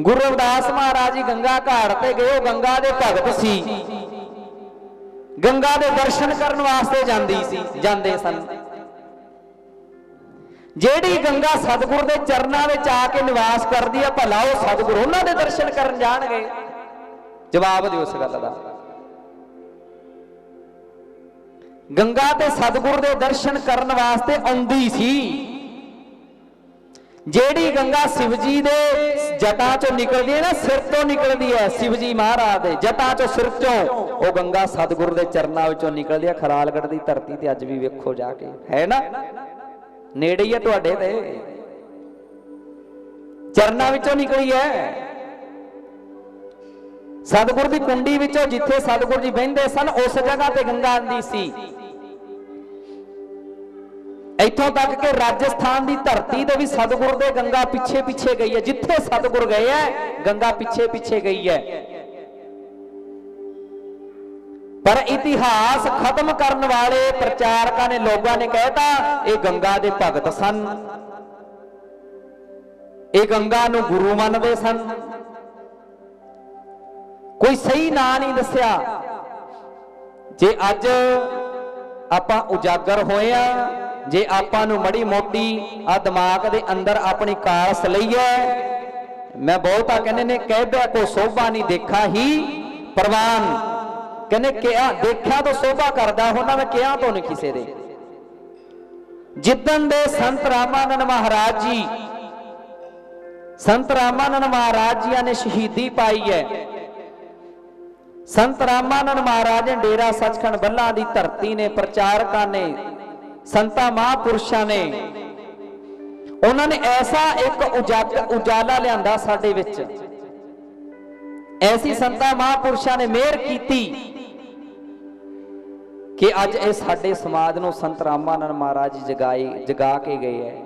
Speaker 2: गुरु रविदास महाराज जी गंगा घाट ते गए, गंगा दे भगत सी, गंगा दे दर्शन करने वास्ते जांदे सन। जेड़ी गंगा सतगुर दे चरनां विच आके निवास करदी है, भला वो सतगुर उन्हां दे दर्शन करन जाणगे? जवाब दिओ इस गल दा। गंगा ते सतगुर दे दर्शन करन वास्ते आउंदी सी। जेड़ी गंगा शिव जी दे जटां चों निकलदी है ना, सिर तो निकलदी है, शिव जी महाराज दे जटां चों सिर चों, वो गंगा सतगुर दे चरनां विचों निकलदी है। खरालगढ़ दी धरती ते अज भी वेखो जाके, है ना, नेड़े ही है तुहाडे ते, चरनां विचों निकली है। सतगुर दी कुंडी विचों जिथे सतगुर जी बहिंदे सन उस जगह ते गंगा आंदी सी। इथों तक के राजस्थान की धरती ते भी सतगुर दे गंगा पिछे पिछे गई है। जिथे सतगुर गए है गंगा पिछे पिछे गई है। पर इतिहास खत्म करने वाले प्रचारकों ने, लोगों ने कहता ये गंगा दे भगत सन, ये गंगा नूं गुरु मनदे सन। कोई सही ना नहीं दस्या। जे अज आपां उजागर होए आ, जे आपां नूं मड़ी मोटी आ दिमाग दे अंदर अपनी कास लईए, मैं बहुता कहने ने कह दिया को शोभा नहीं देखा ही परवान, कहने क्या देखा तो शोभा करदा होना, मैं क्या तो नहीं किसी दे। जिदन दे संत रामानंद महाराज जी, संत रामानंद महाराज जी ने शहीदी पाई है। संत रामानंद महाराज ने डेरा सचखंड बल्ला दी धरती ने, प्रचारकों ने, संता महापुरुषों ने, उन्होंने ऐसा एक उजाला लिया साडे विच, ऐसी संता महापुरुषों ने मेहर कीती कि अज ये साडे समाज नूं संत रामानंद महाराज जगा के गए है।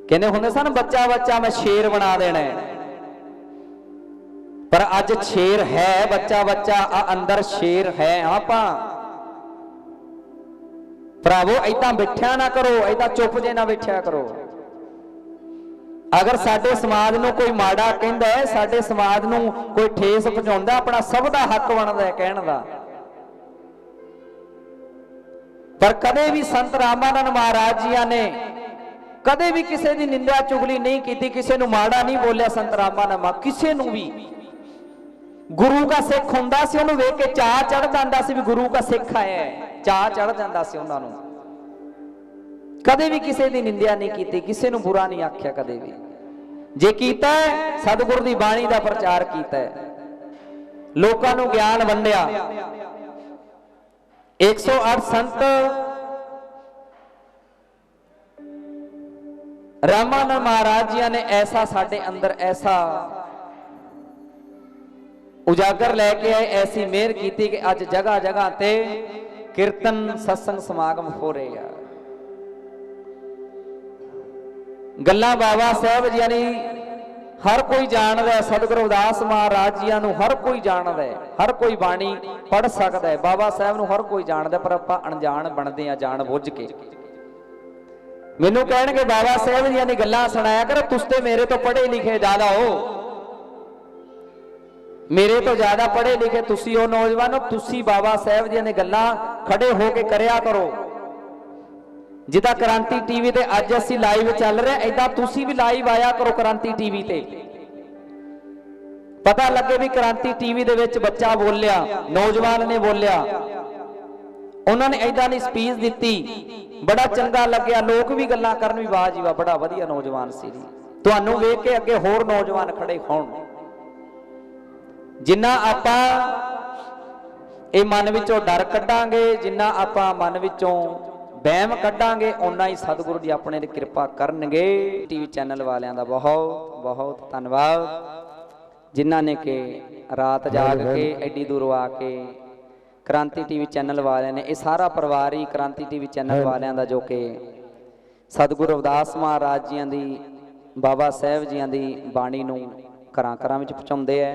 Speaker 2: कहने हुंदे सन बच्चा बच्चा मैं शेर बना देना है, पर अज शेर है बच्चा बच्चा, अंदर शेर है। आपां भरावो ऐदा बैठिया ना करो, ऐदा चुप जे ना बैठिया करो। अगर साडे समाज नूं कोई माड़ा कहंदा है, साडे समाज नूं कोई ठेस पहुंचाउंदा, अपना सब दा हक बनदा है कहण दा। पर कदे भी संत रामानंद महाराज जी ने कदे भी किसी की निंदा चुगली नहीं की, किसी नूं माड़ा नहीं बोलिया। संत रामानंद महाराज किसी नूं भी, गुरु का सिख हुंदा सी, उहनूं वेख के चाह चढ़ जांदा सी भी गुरु का सिख आया है, चाह चढ़ जांदा सी उहनां नूं। कदे भी किसी की निंदा नहीं की, किसी नूं बुरा नहीं आख्या कदे भी। जे कीता है सतगुर दी बाणी दा प्रचार कीता है, लोकां नूं ज्ञान वंडिया। 108 संत रामानंद महाराज जी ने ऐसा साडे अंदर ऐसा उजागर लैके आए, ऐसी मेहर की कि अज जगह जगह ते कीर्तन सत्संग समागम हो रहे हैं। गल्लां बाबा साहब जी ने हर कोई जानदा है, सतगुरु रविदास महाराज जी नूं हर कोई जानदा है, हर कोई बाणी पढ़ सकता है, बाबा साहब नूं हर कोई जानदा, पर आपां अणजाण बनदे आ जान बुझ के। मैनूं कहणगे बाबा साहब जी ने गल्लां सुनाया कर, तुस ते मेरे तो पढ़े लिखे ज्यादा हो, मेरे तो ज्यादा पढ़े लिखे तुसी हो नौजवानों, तुसी बाबा साहब जी ने गल्लां खड़े हो के करिया करो। जिदा क्रांति टीवी ते अज असीं लाइव चल रहे, ऐदा तुसी भी लाइव आया करो क्रांति टीवी ते, पता लगे भी क्रांति टीवी दे विच बच्चा बोलिया, नौजवान ने बोलिया, उन्होंने ऐदा नहीं स्पीच दिती, बड़ा चंगा लग्या। लोग भी गल्लां करन भी वाह जी वाह बड़ा वधिया नौजवान सी, तुहानूं वेख के अगे होर नौजवान खड़े होण। जिन्ना आपां इह मन विचों डर कड्डांगे, जिन्ना आपां मन विचों वहम कड्डांगे, उन्ना ही सतगुरु जी अपने ते किरपा करनगे। टीवी चैनल वालियां दा बहुत बहुत धन्नवाद, जिन्हां ने कि रात जाग के एडी दूरों आके क्रांति टीवी चैनल वाले ने, ये सारा परिवार ही क्रांति टीवी चैनल वालियां दा, जो कि सतगुरु रविदास महाराज जियां दी, बाबा साहब जियां दी बाणी नूं घरां घरां विच पहुंचाउंदे है।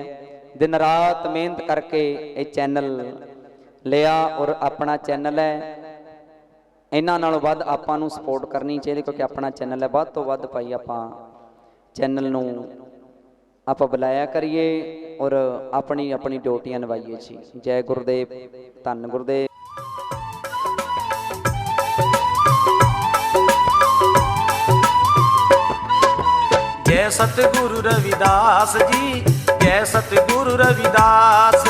Speaker 2: दिन रात मेहनत करके ये चैनल लिया और अपना चैनल है। इन्हां नालों वध आपां नूं सपोर्ट करनी चाहिए, क्योंकि अपना चैनल है। वध तो वध भाई आपां चैनल नूं आप बुलाया करिए और अपनी अपनी ड्यूटियां निभाइए जी। जय गुरुदेव, धन गुरुदेव।
Speaker 3: जय सतगुरु रविदास जी, जय सतगुरु रविदास।